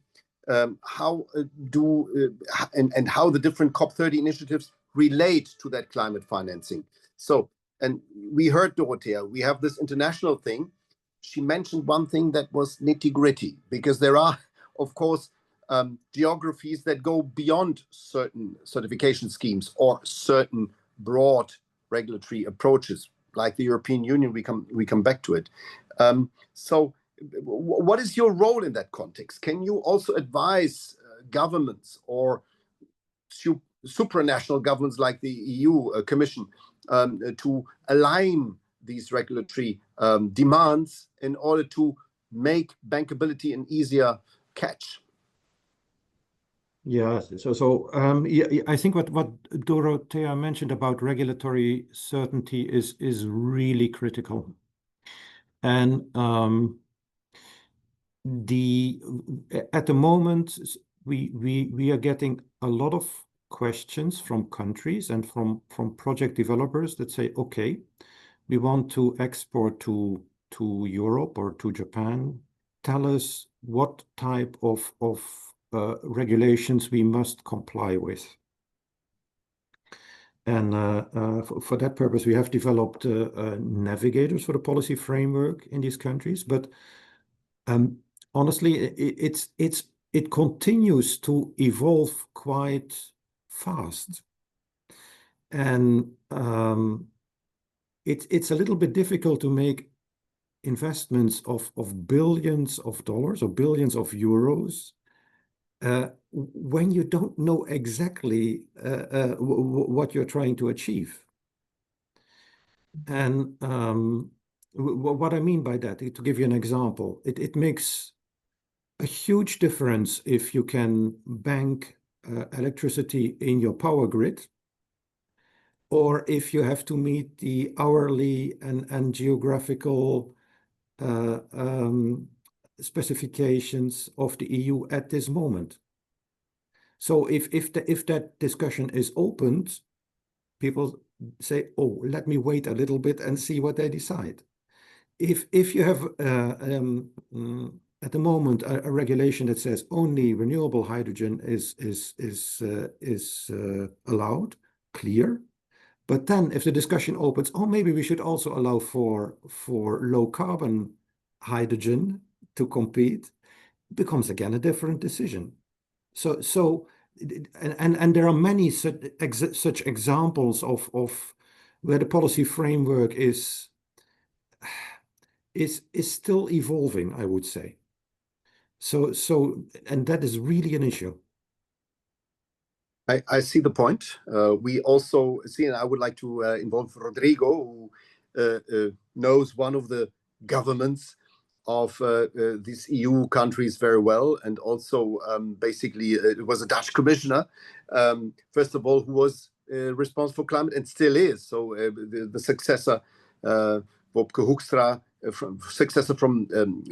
how the different COP30 initiatives relate to that climate financing? So, and we heard Dorothea, we have this international thing. She mentioned one thing that was nitty-gritty, because there are, of course, geographies that go beyond certain certification schemes or certain broad regulatory approaches, like the European Union. We come back to it. So what is your role in that context? Can you also advise governments or supranational governments like the EU Commission to align these regulatory demands in order to make bankability an easier catch? Yeah, I think what Dorothea mentioned about regulatory certainty is really critical. And at the moment, we are getting a lot of questions from countries and from project developers that say, okay, we want to export to Europe or to Japan. Tell us what type of regulations we must comply with. And for that purpose, we have developed navigators for the policy framework in these countries. But honestly, it continues to evolve quite fast. And it's a little bit difficult to make investments of billions of dollars or billions of euros when you don't know exactly what you're trying to achieve. And what I mean by that, to give you an example, it makes a huge difference if you can bank electricity in your power grid, or if you have to meet the hourly and geographical specifications of the EU at this moment. So if that discussion is opened, people say, "Oh, let me wait a little bit and see what they decide." If you have at the moment a regulation that says only renewable hydrogen is allowed, clear. But then if the discussion opens, oh, maybe we should also allow for low carbon hydrogen to compete, becomes again a different decision. So and there are many such examples of where the policy framework is still evolving, I would say. And that is really an issue. I see the point. We also see, and I would like to involve Rodrigo, who knows one of the governments of these EU countries very well, and also basically it was a Dutch commissioner, first of all, who was responsible for climate and still is. So the successor, Wopke Hoekstra, successor from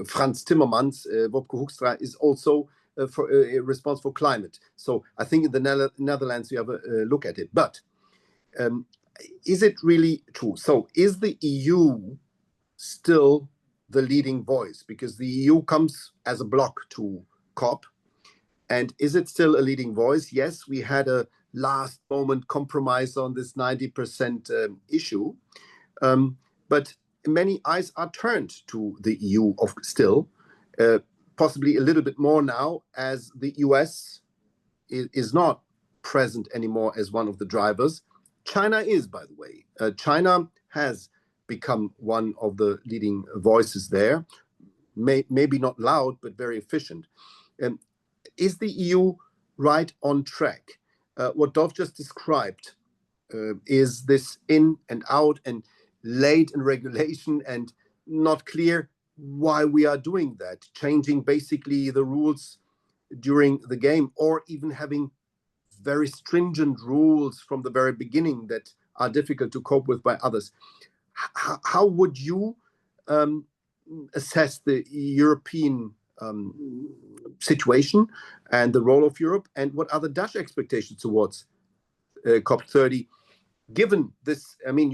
Frans Timmermans, Wopke Hoekstra is also responsible for climate. So I think in the Netherlands you have a look at it. But is it really true? So is the EU still the leading voice? Because the EU comes as a block to COP. And is it still a leading voice? Yes, we had a last moment compromise on this 90% issue. But many eyes are turned to the EU still, possibly a little bit more now, as the US is not present anymore as one of the drivers. China is, by the way. China has become one of the leading voices there, maybe not loud, but very efficient. Is the EU right on track? What Dov just described is this in and out and late in regulation and not clear why we are doing that, changing basically the rules during the game, or even having very stringent rules from the very beginning that are difficult to cope with by others. How would you assess the European situation and the role of Europe, and what are the Dutch expectations towards COP30? Given this, I mean,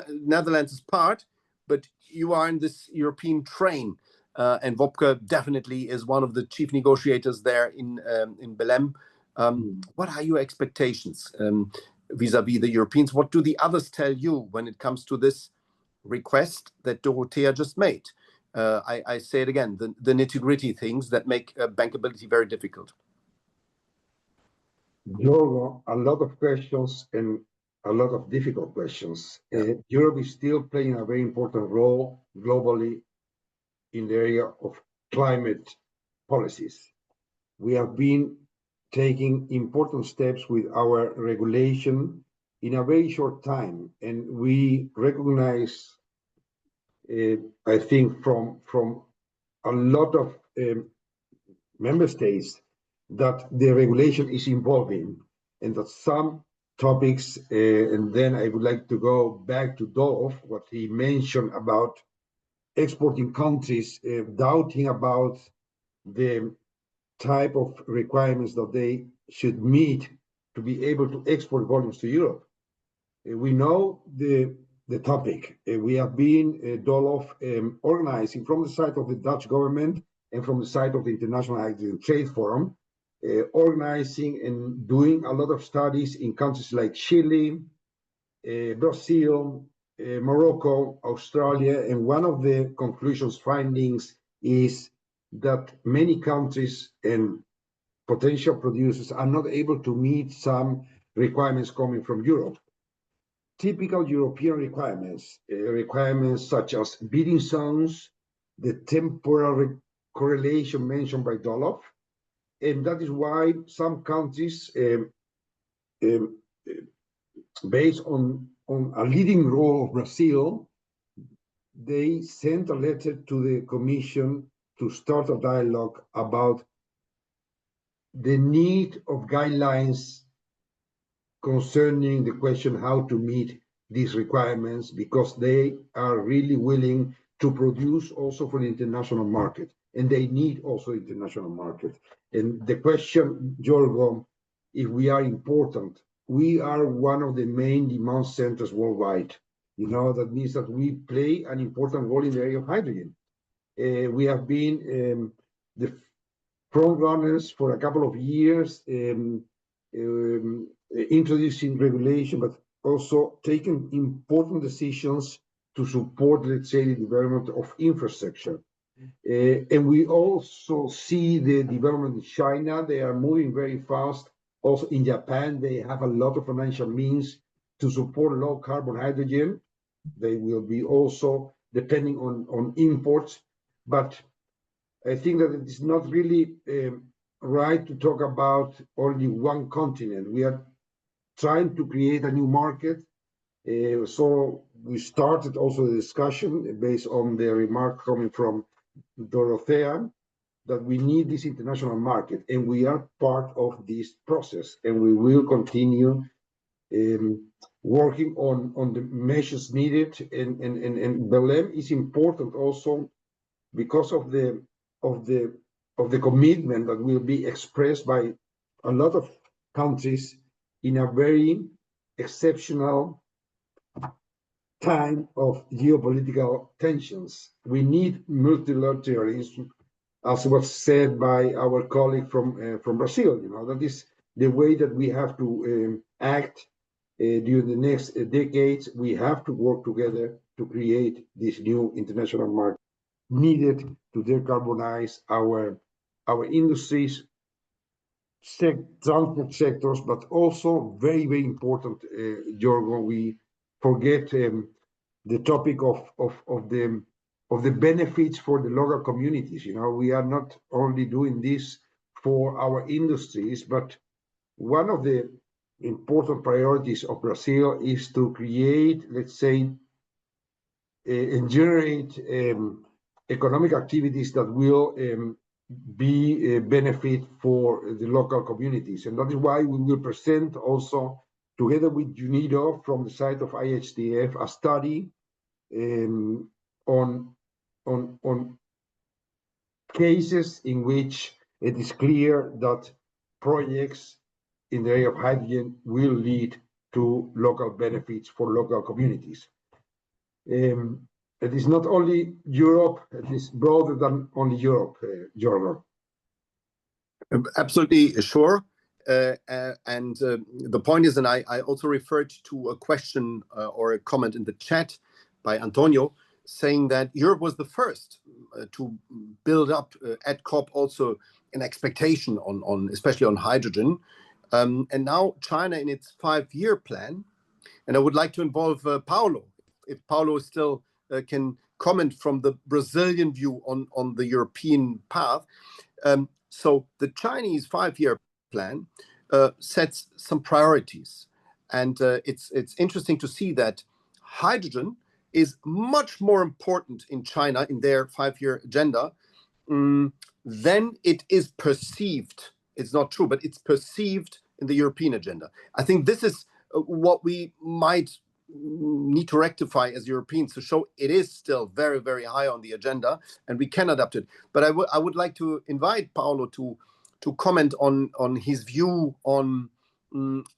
Netherlands is part, but you are in this European train, and Wopke definitely is one of the chief negotiators there in Belém. What are your expectations vis-a-vis the Europeans? What do the others tell you when it comes to this request that Dorothea just made? I say it again, the nitty-gritty things that make bankability very difficult. Jorgo, a lot of questions and a lot of difficult questions. Yeah. Europe is still playing a very important role globally in the area of climate policies. We have been taking important steps with our regulation in a very short time, and we recognize, I think, from a lot of member states that the regulation is evolving, and that some topics, and then I would like to go back to Dov, what he mentioned about exporting countries, doubting about the type of requirements that they should meet to be able to export volumes to Europe. We know the topic. We have been, Dolof, organizing from the side of the Dutch government and from the side of the International Hydrogen Trade Forum, organizing and doing a lot of studies in countries like Chile, Brazil, Morocco, Australia, and one of the conclusions, findings, is that many countries and potential producers are not able to meet some requirements coming from Europe. Typical European requirements, requirements such as bidding zones, the temporal correlation mentioned by Dolof, and that is why some countries, based on a leading role of Brazil, they sent a letter to the Commission to start a dialogue about the need of guidelines concerning the question how to meet these requirements, because they are really willing to produce also for the international market, and they need also international market. And the question, Jorgo, if we are important, we are one of the main demand centers worldwide. You know, that means that we play an important role in the area of hydrogen. We have been the front runners for a couple of years, introducing regulation, but also taking important decisions to support, let's say, the development of infrastructure. And we also see the development in China. They are moving very fast. Also in Japan, they have a lot of financial means to support low carbon hydrogen. They will be also depending on imports. But I think that it is not really right to talk about only one continent. We are trying to create a new market. So we started also the discussion based on the remark coming from Dorothea, that we need this international market, and we are part of this process, and we will continue working on the measures needed. And Belém is important also because of the commitment that will be expressed by a lot of countries in a very exceptional time of geopolitical tensions. We need multilateralism, as was said by our colleague from Brazil. You know, that is the way that we have to act during the next decades. We have to work together to create this new international market needed to decarbonize our industries, transport sectors, but also very, very important, Jorgo, we forget the topic of the benefits for the local communities. You know, we are not only doing this for our industries, but one of the important priorities of Brazil is to create, let's say, and generate economic activities that will be a benefit for the local communities. And that is why we will present also, together with UNIDO from the side of IHTF, a study on cases in which it is clear that projects in the area of hydrogen will lead to local benefits for local communities. It is not only Europe, it is broader than only Europe, Jorgo. Absolutely sure. And the point is, and I also referred to a question or a comment in the chat by Antonio, saying that Europe was the first to build up at COP also an expectation on especially on hydrogen. And now China in its 5-year plan, and I would like to involve Paulo, if Paulo still can comment from the Brazilian view on the European path. So the Chinese 5-year plan sets some priorities. And it's interesting to see that hydrogen is much more important in China in their 5-year agenda than it is perceived. It's not true, but it's perceived in the European agenda. I think this is what we might need to rectify as Europeans to show it is still very, very high on the agenda and we can adapt it. But I would like to invite Paulo to comment on his view on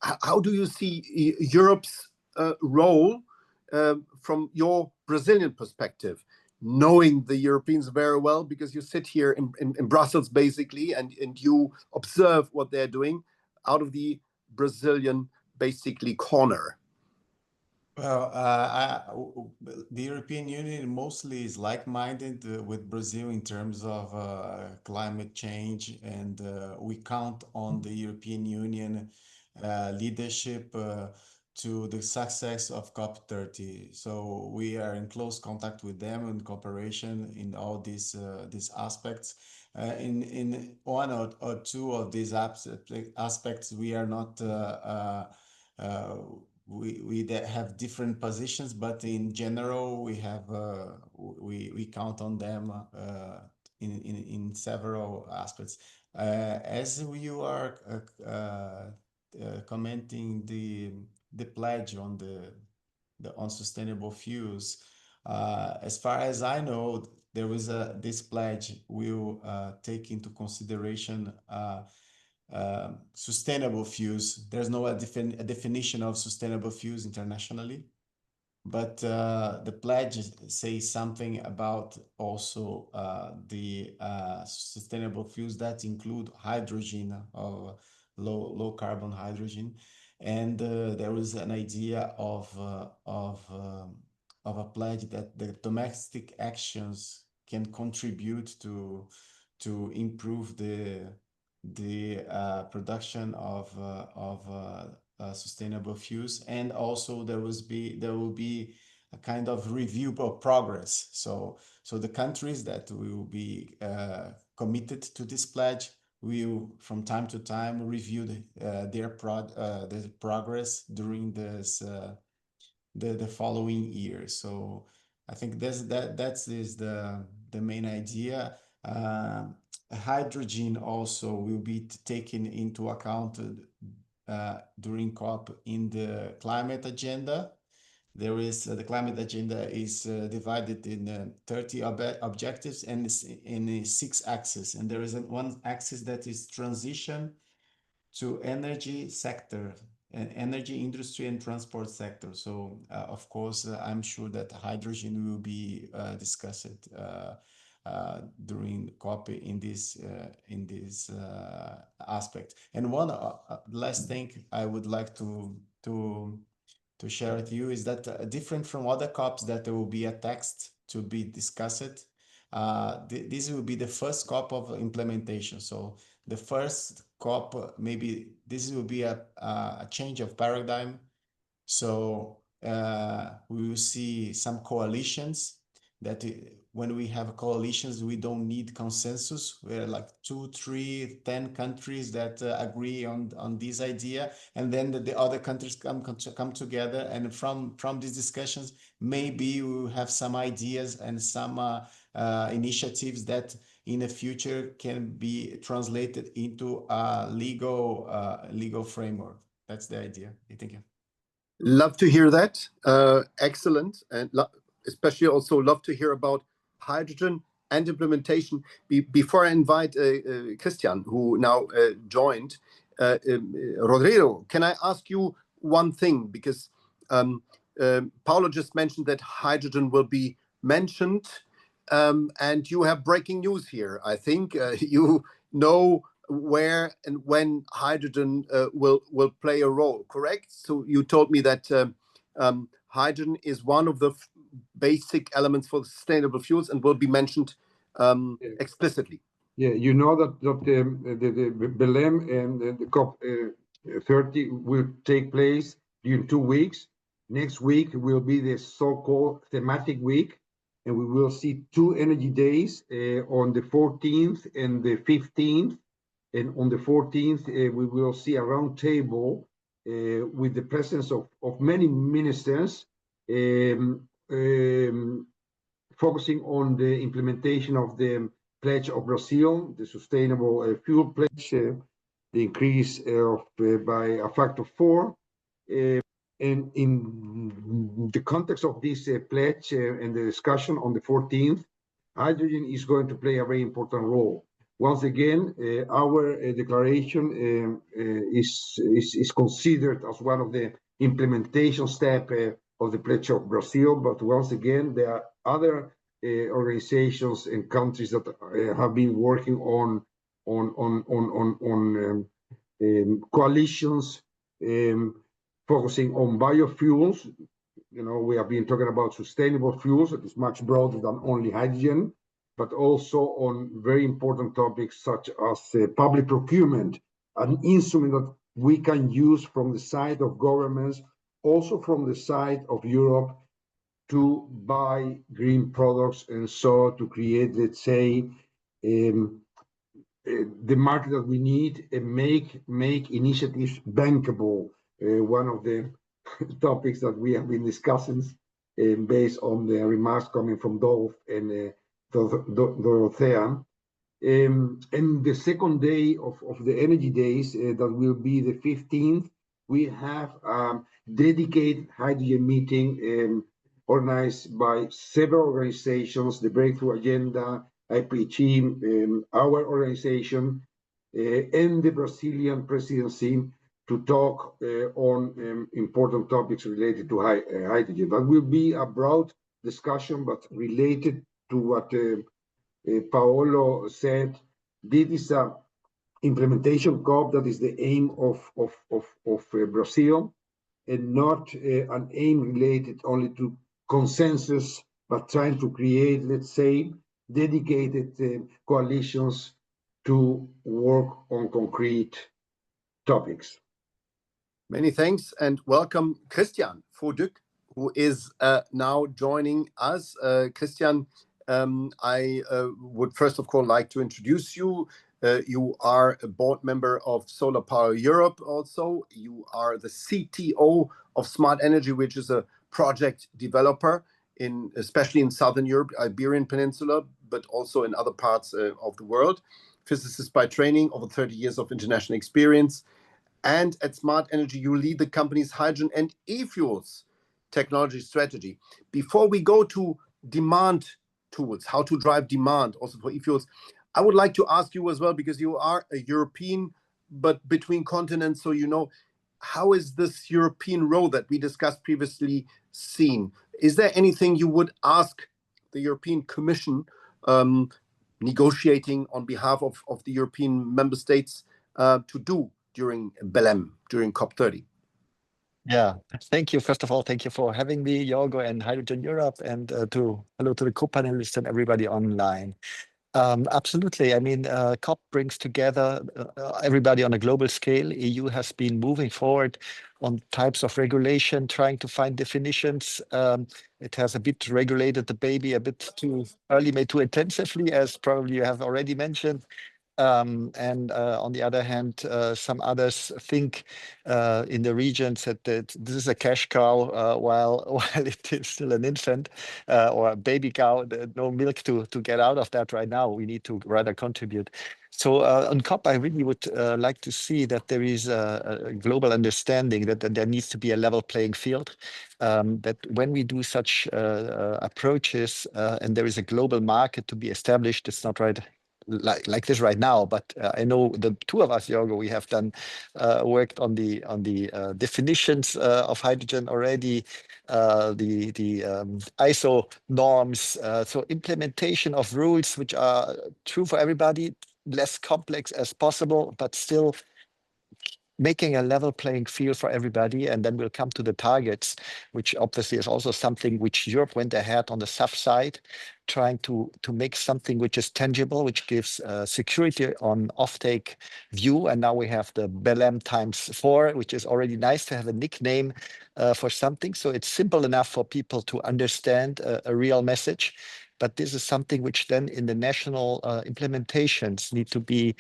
how do you see Europe's role from your Brazilian perspective, knowing the Europeans very well because you sit here in Brussels basically and you observe what they're doing out of the Brazilian basically corner. Well, the European Union mostly is like-minded with Brazil in terms of climate change, and we count on the European Union leadership to the success of COP30. So we are in close contact with them and cooperation in all these aspects. In one or two of these aspects, we are not. We have different positions, but in general, we have we count on them in several aspects. As you are commenting the pledge on on sustainable fuels, as far as I know, there was this pledge will take into consideration. Sustainable fuels. There's no a definition of sustainable fuels internationally. but the pledge says something about also the sustainable fuels that include hydrogen or low carbon hydrogen, and there was an idea of a pledge that the domestic actions can contribute to improve the production of sustainable fuels, and also there will be a kind of review of progress. So the countries that will be committed to this pledge will, from time to time, review their progress during this the following year. So I think that is the main idea. Hydrogen also will be taken into account during COP in the climate agenda. There is the climate agenda is divided in 30 objectives and in 6 axes, and there is one axis that is transition to energy sector, energy industry and transport sector. So of course, I'm sure that hydrogen will be discussed during COP in this aspect. And one last thing I would like to share with you is that different from other COPs that there will be a text to be discussed. This will be the first COP of implementation. So the first COP, maybe this will be a change of paradigm. So we will see some coalitions that when we have coalitions, we don't need consensus. We're like 2, 3, 10 countries that agree on this idea, and then the other countries come together, and from these discussions, maybe we will have some ideas and some initiatives that in the future can be translated into a legal framework. That's the idea. Thank you. Love to hear that. Excellent. And especially also love to hear about hydrogen and implementation. Before I invite Christian, who now joined, Rodrigo, can I ask you one thing? Because Paulo just mentioned that hydrogen will be mentioned, and you have breaking news here. I think you know where and when hydrogen will play a role, correct? So you told me that hydrogen is one of the basic elements for sustainable fuels and will be mentioned explicitly. Yeah, you know that the Belém and the COP 30 will take place during 2 weeks. Next week will be the so-called thematic week, and we will see 2 energy days on the 14th and the 15th. And on the 14th, we will see a round table with the presence of many ministers focusing on the implementation of the Pledge of Brazil, the Sustainable Fuel Pledge, the increase by a factor of 4. And in the context of this pledge and the discussion on the 14th, hydrogen is going to play a very important role. Once again, our declaration is considered as one of the implementation steps of the Pledge of Brazil. But once again, there are other organizations and countries that have been working on coalitions focusing on biofuels. You know, we have been talking about sustainable fuels that is much broader than only hydrogen, but also on very important topics such as public procurement, an instrument that we can use from the side of governments, also from the side of Europe, to buy green products and so to create, let's say, the market that we need and make initiatives bankable. One of the topics that we have been discussing based on the remarks coming from Dolph and Dorothea. And the second day of the energy days, that will be the 15th, we have dedicated hydrogen meeting organized by several organizations, the Breakthrough Agenda, IPG, our organization, and the Brazilian presidency, to talk on important topics related to hydrogen. That will be a broad discussion, but related to what Paolo said. This is a implementation COP that is the aim of Brazil, and not an aim related only to consensus, but trying to create, let's say, dedicated coalitions to work on concrete topics. Many thanks and welcome Christian Fauduc, who is now joining us. Christian, I would first of all like to introduce you. You are a board member of Solar Power Europe also. You are the CTO of Smart Energy, which is a project developer especially in Southern Europe, Iberian Peninsula, but also in other parts of the world. Physicist by training, over 30 years of international experience. And at Smart Energy, you lead the company's hydrogen and e-fuels technology strategy. Before we go to demand tools, how to drive demand also for e-fuels, I would like to ask you as well, because you are a European, but between continents, so you know, how is this European role that we discussed previously seen? Is there anything you would ask the European Commission negotiating on behalf of the European member states to do during Belém, during COP30? Yeah, thank you. First of all, thank you for having me, Jorgo, and Hydrogen Europe, and hello to the co-panelists and everybody online. Absolutely. I mean, COP brings together everybody on a global scale. EU has been moving forward on types of regulation, trying to find definitions. It has a bit regulated the baby a bit too early, maybe too intensively, as probably you have already mentioned. And on the other hand, some others think in the regions that this is a cash cow while it is still an infant or a baby cow. No milk to get out of that right now. We need to rather contribute. So on COP, I really would like to see that there is a global understanding that there needs to be a level playing field, that when we do such approaches and there is a global market to be established, it's not right like this right now, but I know the two of us, Jorgo, we have done worked on the definitions of hydrogen already, the ISO norms, so implementation of rules which are true for everybody, less complex as possible, but still making a level playing field for everybody. And then we'll come to the targets, which obviously is also something which Europe went ahead on the SAF side, trying to make something which is tangible, which gives security on offtake view. And now we have the Belém ×4, which is already nice to have a nickname for something. So it's simple enough for people to understand a real message. But this is something which then in the national implementations need to be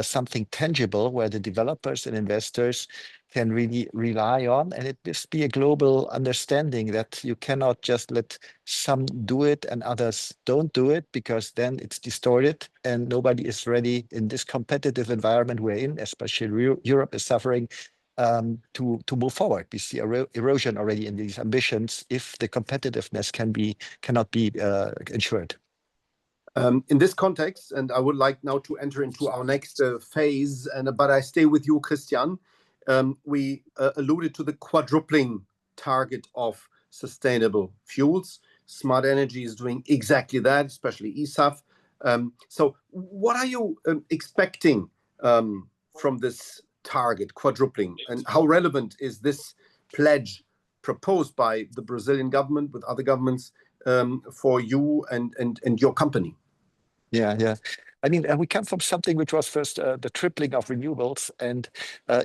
something tangible where the developers and investors can really rely on. And it must be a global understanding that you cannot just let some do it and others don't do it, because then it's distorted and nobody is ready in this competitive environment we're in, especially Europe is suffering to move forward. We see erosion already in these ambitions if the competitiveness cannot be ensured. In this context, and I would like now to enter into our next phase, but I stay with you, Christian. We alluded to the quadrupling target of sustainable fuels. Smart Energy is doing exactly that, especially eSAF. So what are you expecting from this target, quadrupling, and how relevant is this pledge proposed by the Brazilian government with other governments for you and your company? Yeah. I mean, we come from something which was first the tripling of renewables, and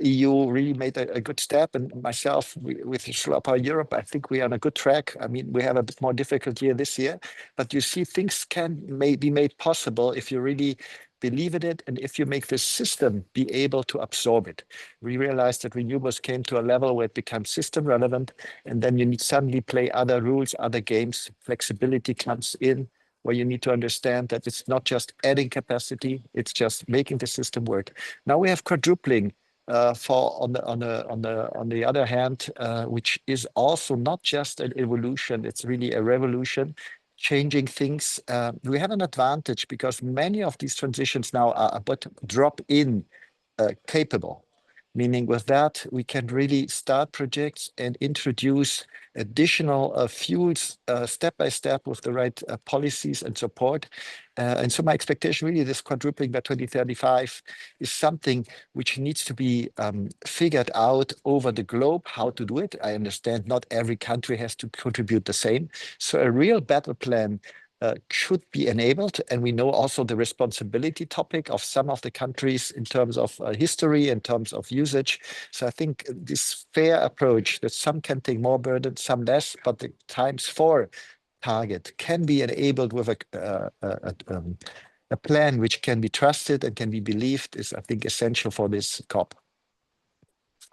EU really made a good step. And myself, with Solar Power Europe, I think we are on a good track. I mean, we have a bit more difficult year this year, but you see things may be made possible if you really believe in it and if you make the system be able to absorb it. We realized that renewables came to a level where it becomes system relevant, and then you need suddenly play other rules, other games. Flexibility comes in, where you need to understand that it's not just adding capacity, it's just making the system work. Now we have quadrupling on the other hand, which is also not just an evolution, it's really a revolution, changing things. We have an advantage because many of these transitions now are but drop-in capable. Meaning with that, we can really start projects and introduce additional fuels step by step with the right policies and support. And so my expectation really, this quadrupling by 2035 is something which needs to be figured out over the globe, how to do it. I understand not every country has to contribute the same. So a real battle plan should be enabled. And we know also the responsibility topic of some of the countries in terms of history, in terms of usage. So I think this fair approach that some can take more burden, some less, but the ×4 target can be enabled with a plan which can be trusted and can be believed is, I think, essential for this COP.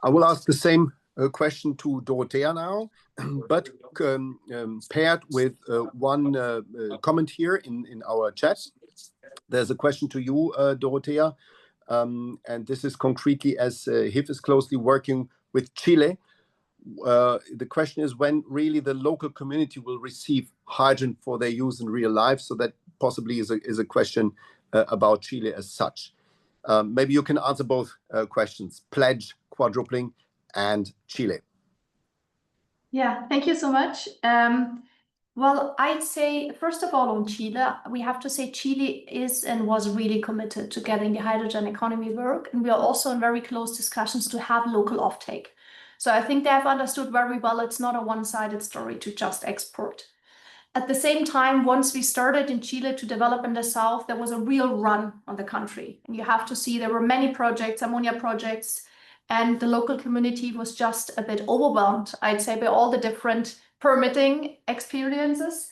I will ask the same question to Dorothea now, but paired with one comment here in our chat. There's a question to you, Dorothea, and this is concretely as HIF is closely working with Chile. The question is when really the local community will receive hydrogen for their use in real life. So that possibly is a question about Chile as such. Maybe you can answer both questions, pledge, quadrupling, and Chile. Yeah, thank you so much. Well, I'd say, first of all, on Chile, we have to say Chile is and was really committed to getting the hydrogen economy work. And we are also in very close discussions to have local offtake. So I think they have understood very well it's not a one-sided story to just export. At the same time, once we started in Chile to develop in the south, there was a real run on the country. And you have to see there were many projects, ammonia projects, and the local community was just a bit overwhelmed, I'd say, by all the different permitting experiences.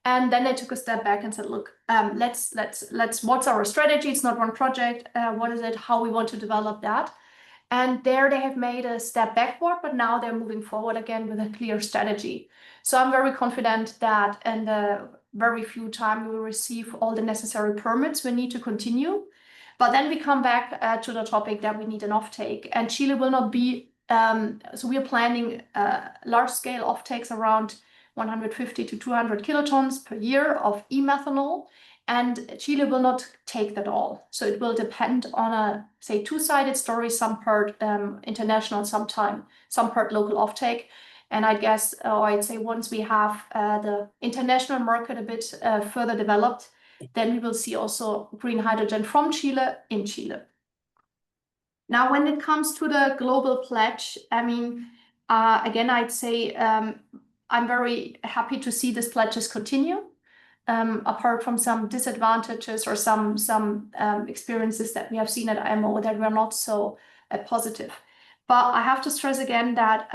And then they took a step back and said, look, let's what's our strategy? It's not one project. What is it? How we want to develop that? And there they have made a step backward, but now they're moving forward again with a clear strategy. So I'm very confident that in the very few time we will receive all the necessary permits. We need to continue. But then we come back to the topic that we need an offtake, and Chile will not be, so we are planning large-scale offtakes around 150 to 200 kilotons per year of e-methanol, and Chile will not take that all. So it will depend on a, say, two-sided story, some part international, some part local offtake. And I guess, I'd say once we have the international market a bit further developed, then we will see also green hydrogen from Chile in Chile. Now, when it comes to the global pledge, I mean, again, I'd say I'm very happy to see these pledges continue, apart from some disadvantages or some experiences that we have seen at IMO that were not so positive. But I have to stress again that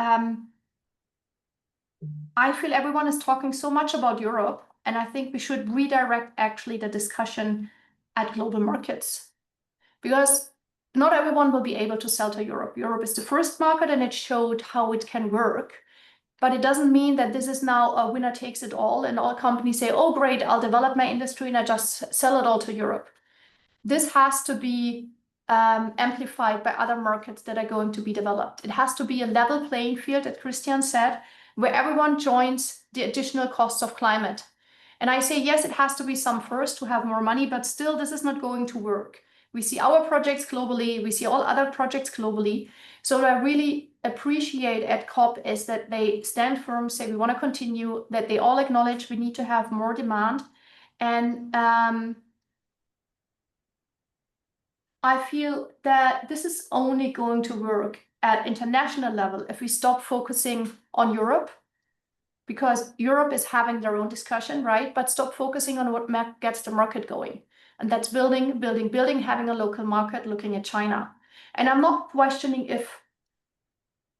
I feel everyone is talking so much about Europe, and I think we should redirect actually the discussion at global markets, because not everyone will be able to sell to Europe. Europe is the first market and it showed how it can work, but it doesn't mean that this is now a winner takes it all and all companies say, oh, great, I'll develop my industry and I just sell it all to Europe. This has to be amplified by other markets that are going to be developed. It has to be a level playing field, as Christian said, where everyone joins the additional costs of climate. And I say, yes, it has to be some first to have more money, but still this is not going to work. We see our projects globally, we see all other projects globally. So what I really appreciate at COP is that they stand firm, say we want to continue, that they all acknowledge we need to have more demand. And I feel that this is only going to work at international level if we stop focusing on Europe, because Europe is having their own discussion, right? But stop focusing on what gets the market going. And that's building, having a local market, looking at China. And I'm not questioning if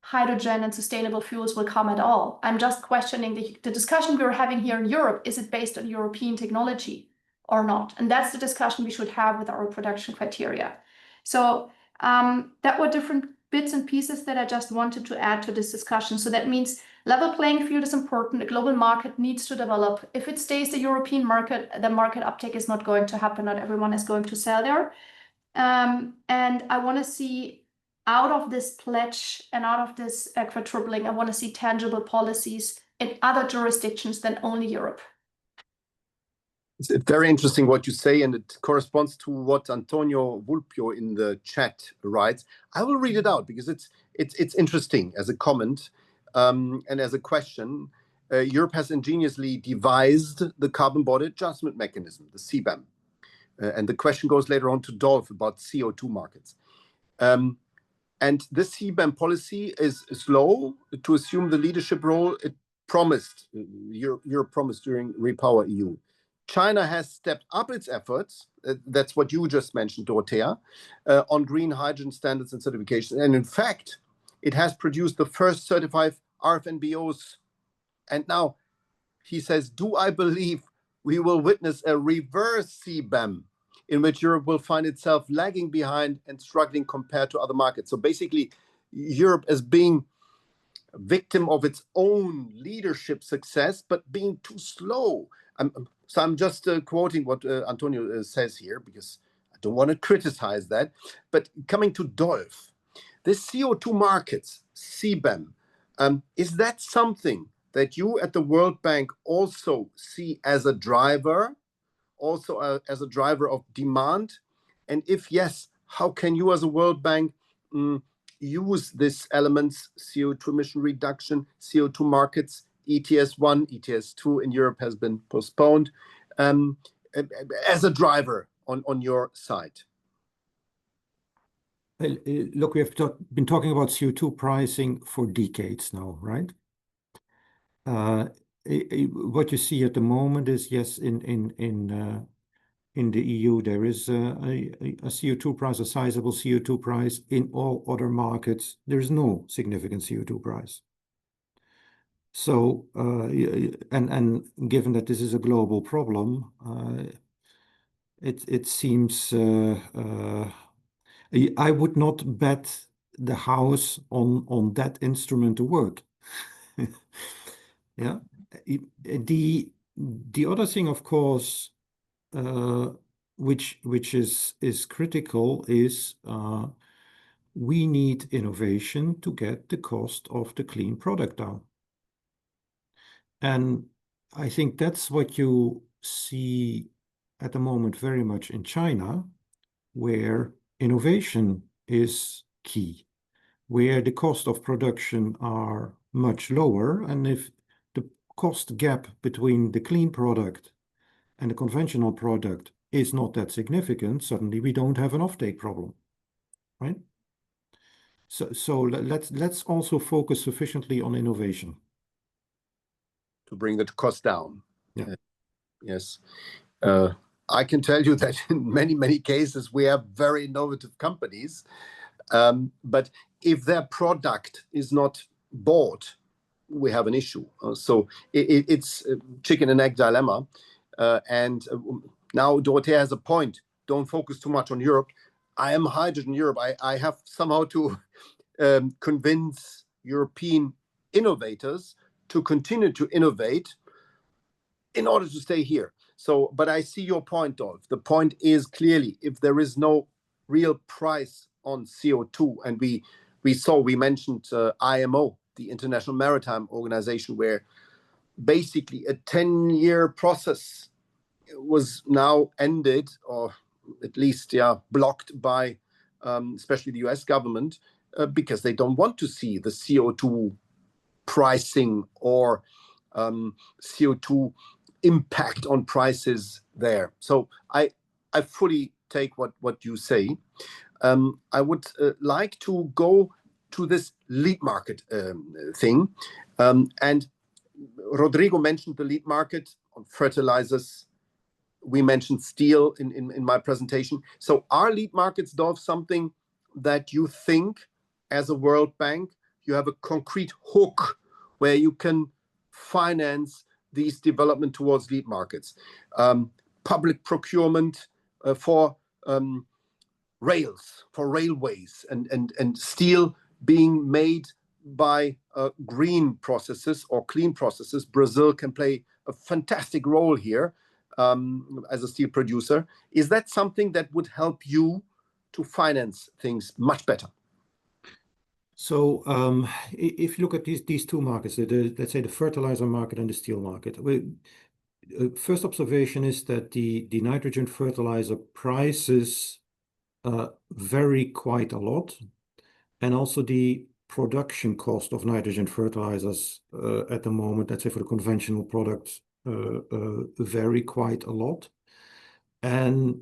hydrogen and sustainable fuels will come at all. I'm just questioning the discussion we're having here in Europe. Is it based on European technology or not? And that's the discussion we should have with our production criteria. So that were different bits and pieces that I just wanted to add to this discussion. So that means level playing field is important. The global market needs to develop. If it stays the European market, the market uptake is not going to happen. Not everyone is going to sell there. And I want to see out of this pledge and out of this quadrupling, I want to see tangible policies in other jurisdictions than only Europe. It's very interesting what you say, and it corresponds to what Antonio Vulpio in the chat writes. I will read it out because it's interesting as a comment and as a question. Europe has ingeniously devised the carbon border adjustment mechanism, the CBAM. And the question goes later on to Dolf about CO2 markets. And this CBAM policy is slow to assume the leadership role it promised, Europe promised during Repower EU. China has stepped up its efforts, that's what you just mentioned, Dorothea, on green hydrogen standards and certification. And in fact, it has produced the first certified RFNBOs. And now he says, do I believe we will witness a reverse CBAM in which Europe will find itself lagging behind and struggling compared to other markets? So basically, Europe as being a victim of its own leadership success, but being too slow. So I'm just quoting what Antonio says here, because I don't want to criticize that. But coming to Dolf, this CO2 markets, CBAM, is that something that you at the World Bank also see as a driver, also as a driver of demand? And if yes, how can you as a World Bank use these elements, CO2 emission reduction, CO2 markets, ETS1, ETS2 in Europe has been postponed, as a driver on your side? Well, look, we have been talking about CO2 pricing for decades now, right? What you see at the moment is, yes, in the EU, there is a CO2 price, a sizable CO2 price. In all other markets, there is no significant CO2 price. So, and given that this is a global problem, it seems I would not bet the house on that instrument to work. Yeah. The other thing, of course, which is critical is we need innovation to get the cost of the clean product down. And I think that's what you see at the moment very much in China, where innovation is key, where the cost of production are much lower. And if the cost gap between the clean product and the conventional product is not that significant, suddenly we don't have an offtake problem, right? So let's also focus sufficiently on innovation to bring the cost down. Yeah. Yes. I can tell you that in many cases we have very innovative companies, but if their product is not bought, we have an issue. So it's a chicken and egg dilemma. And now Dorothea has a point. Don't focus too much on Europe. I am Hydrogen Europe. I have somehow to convince European innovators to continue to innovate in order to stay here. So, but I see your point, Dolf. The point is clearly, if there is no real price on CO2, and we mentioned IMO, the International Maritime Organization, where basically a 10-year process was now ended, or at least blocked by especially the US government, because they don't want to see the CO2 pricing or CO2 impact on prices there. So I fully take what you say. I would like to go to this lead market thing. And Rodrigo mentioned the lead market on fertilizers. We mentioned steel in my presentation. So are lead markets, Dolf, something that you think as a World Bank, you have a concrete hook where you can finance these development towards lead markets? Public procurement for rails, for railways, and steel being made by green processes or clean processes. Brazil can play a fantastic role here as a steel producer. Is that something that would help you to finance things much better? So if you look at these two markets, let's say the fertilizer market and the steel market, first observation is that the nitrogen fertilizer prices vary quite a lot, and also the production cost of nitrogen fertilizers at the moment, let's say for the conventional products, vary quite a lot. And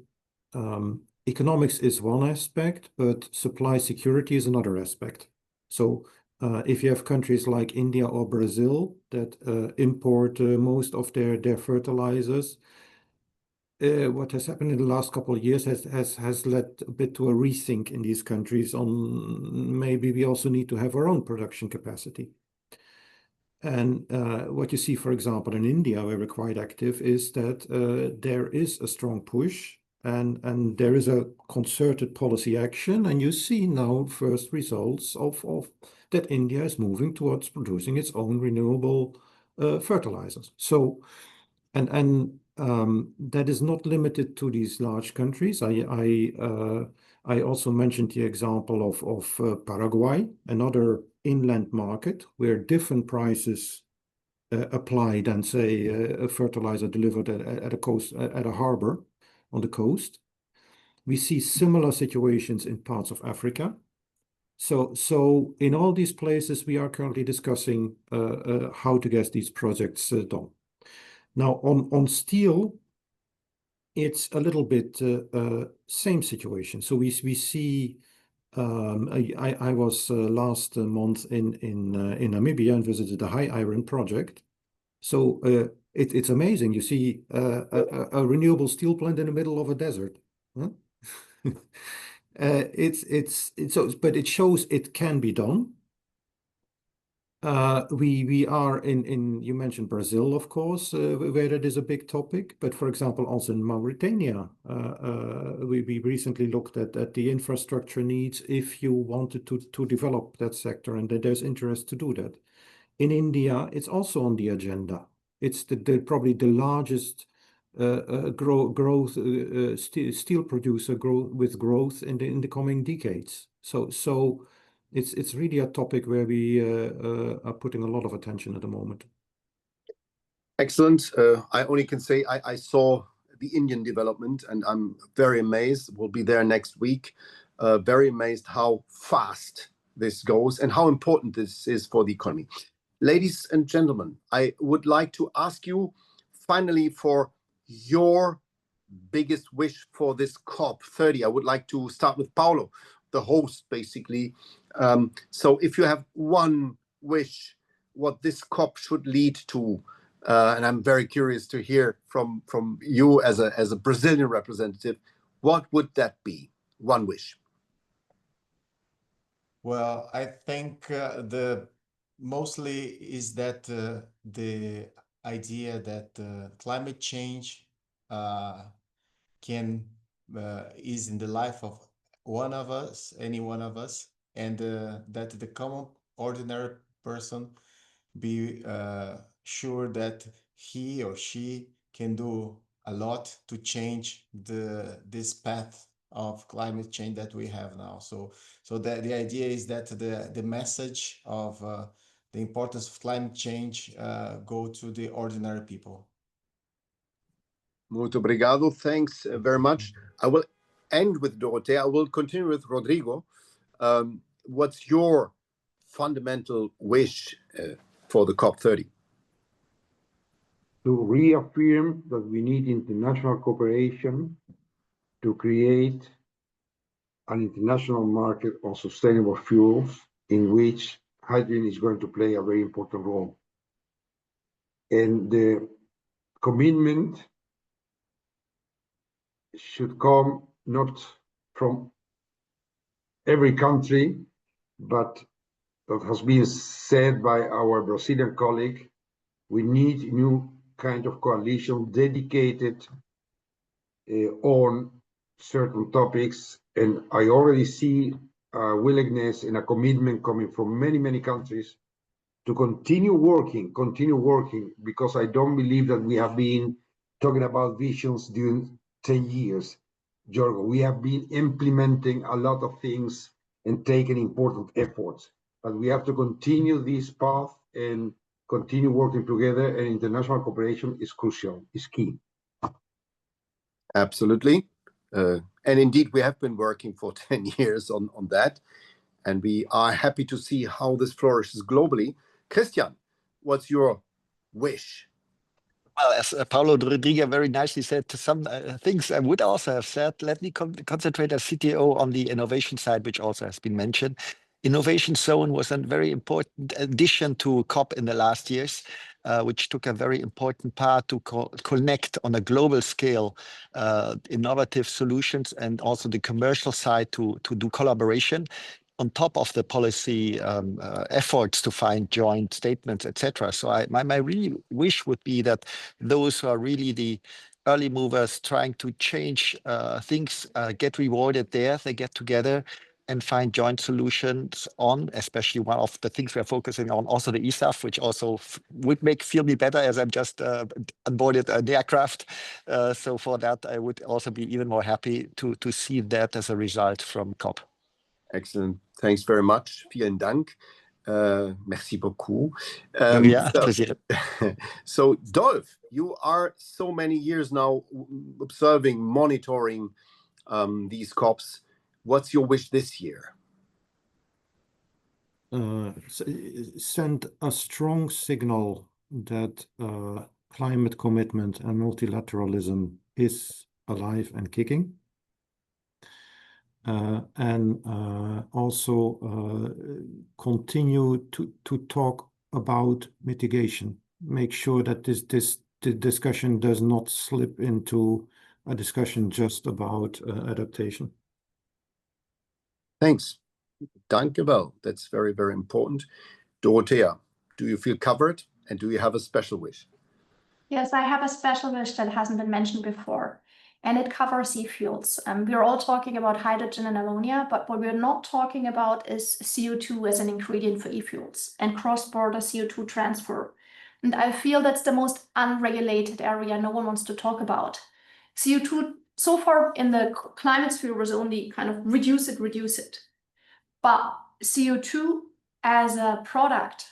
economics is one aspect, but supply security is another aspect. So if you have countries like India or Brazil that import most of their fertilizers, what has happened in the last couple of years has led a bit to a rethink in these countries on maybe we also need to have our own production capacity. And what you see, for example, in India, where we're quite active, is that there is a strong push and there is a concerted policy action, and you see now first results of that India is moving towards producing its own renewable fertilizers. So, and that is not limited to these large countries. I also mentioned the example of Paraguay, another inland market where different prices apply than, say, a fertilizer delivered at a coast, at a harbor on the coast. We see similar situations in parts of Africa. So in all these places, we are currently discussing how to get these projects done. Now, on steel, it's a little bit same situation. So we see. I was last month in Namibia and visited the High Iron project. So it's amazing. You see a renewable steel plant in the middle of a desert. Huh? But it shows it can be done. We are in you mentioned Brazil, of course, where that is a big topic. But for example, also in Mauritania, we recently looked at the infrastructure needs if you wanted to develop that sector, and that there's interest to do that. In India, it's also on the agenda. It's probably the largest growth steel producer with growth in the coming decades. So. It's really a topic where we are putting a lot of attention at the moment. Excellent. I only can say I saw the Indian development, and I'm very amazed. We'll be there next week. Very amazed how fast this goes and how important this is for the economy. Ladies and gentlemen, I would like to ask you finally for your biggest wish for this COP30. I would like to start with Paulo, the host, basically. So if you have one wish, what this COP should lead to, and I'm very curious to hear from you as a Brazilian representative, what would that be? One wish. Well, I think the mostly is that the idea that climate change can is in the life of one of us, any one of us, and that the common ordinary person be sure that he or she can do a lot to change this path of climate change that we have now. So the idea is that the message of the importance of climate change go to the ordinary people. Muito obrigado. Thanks very much. I will end with Dorothea. I will continue with Rodrigo. What's your fundamental wish for the COP30? To reaffirm that we need international cooperation to create an international market of sustainable fuels in which hydrogen is going to play a very important role. And the commitment should come not from every country, but that has been said by our Brazilian colleague, we need new kind of coalition dedicated on certain topics. And I already see a willingness and a commitment coming from many, many countries to continue working, because I don't believe that we have been talking about visions during 10 years, Jorgo. We have been implementing a lot of things and taking important efforts, but we have to continue this path and continue working together, and international cooperation is crucial, is key. Absolutely. And indeed, we have been working for 10 years on that, and we are happy to see how this flourishes globally. Christian, what's your wish? Well, as Paulo Rodriguez very nicely said, to some things I would also have said, let me concentrate as CTO on the innovation side, which also has been mentioned. Innovation Zone was a very important addition to COP in the last years, which took a very important part to connect on a global scale innovative solutions and also the commercial side to do collaboration on top of the policy efforts to find joint statements, etc. So my really wish would be that those who are really the early movers trying to change things get rewarded there. They get together and find joint solutions on, especially one of the things we're focusing on, also the eSAF, which also would feel me better as I'm just onboarded an aircraft. So for that, I would also be even more happy to see that as a result from COP. Excellent. Thanks very much. Vielen Dank. Merci beaucoup. So, Dolf, you are so many years now observing, monitoring these COPs. What's your wish this year? Send a strong signal that climate commitment and multilateralism is alive and kicking. And also continue to talk about mitigation. Make sure that the discussion does not slip into a discussion just about adaptation. Thanks. Danke well. That's very, very important. Dorothea, do you feel covered, and do you have a special wish? Yes, I have a special wish that hasn't been mentioned before, and it covers e-fuels. We're all talking about hydrogen and ammonia, but what we're not talking about is CO2 as an ingredient for e-fuels and cross-border CO2 transfer. And I feel that's the most unregulated area no one wants to talk about. CO2 so far in the climate sphere was only kind of reduce it. But CO2 as a product,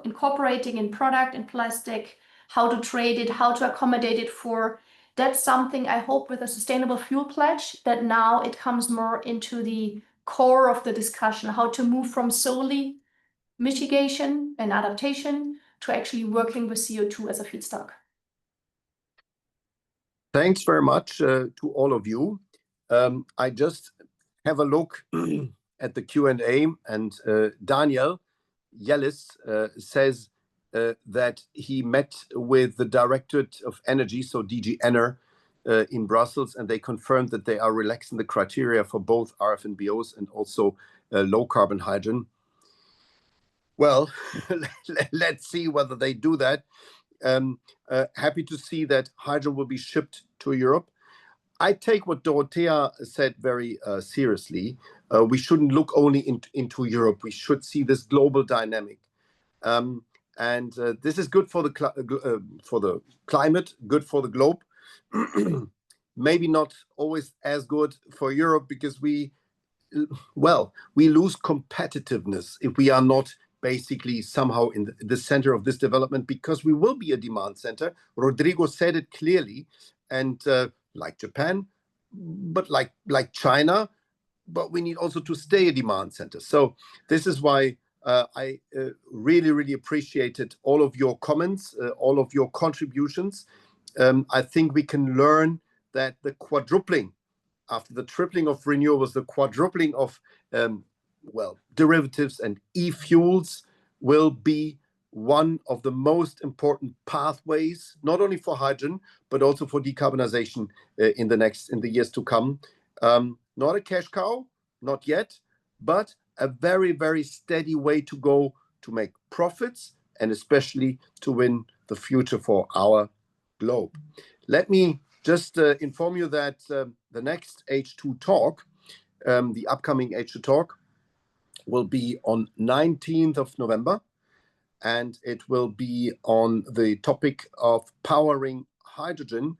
incorporating in product and plastic, how to trade it, how to accommodate it for, that's something I hope with a sustainable fuel pledge that now it comes more into the core of the discussion, how to move from solely mitigation and adaptation to actually working with CO2 as a feedstock. Thanks very much to all of you. I just have a look at the Q&A, and Daniel Yellis says that he met with the Directorate of Energy, so DG Ener, in Brussels, and they confirmed that they are relaxing the criteria for both RFNBOs and also low carbon hydrogen. Well, let's see whether they do that. Happy to see that hydrogen will be shipped to Europe. I take what Dorothea said very seriously. We shouldn't look only into Europe. We should see this global dynamic. And this is good for the climate, good for the globe. Maybe not always as good for Europe, because we lose competitiveness if we are not basically somehow in the center of this development, because we will be a demand center. Rodrigo said it clearly, and like Japan, but like China, but we need also to stay a demand center. So this is why I really, really appreciated all of your comments, all of your contributions. I think we can learn that the quadrupling, after the tripling of renewables, the quadrupling of derivatives and e-fuels will be one of the most important pathways, not only for hydrogen, but also for decarbonization in the years to come. Not a cash cow, not yet, but a very, very steady way to go to make profits, and especially to win the future for our globe. Let me just inform you that the next H2 talk, the upcoming H2 talk, will be on 19th of November, and it will be on the topic of powering hydrogen,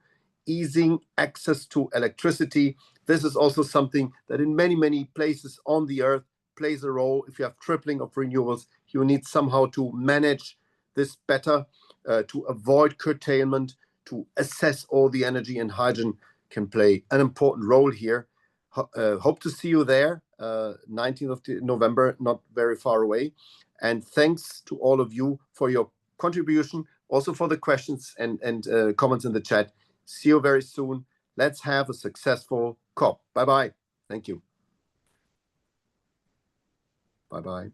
easing access to electricity. This is also something that in many, many places on the earth plays a role. If you have tripling of renewables, you need somehow to manage this better, to avoid curtailment, to assess all the energy, and hydrogen can play an important role here. Hope to see you there, 19th of November, not very far away. And thanks to all of you for your contribution, also for the questions and comments in the chat. See you very soon. Let's have a successful COP. Bye-bye. Thank you. Bye-bye.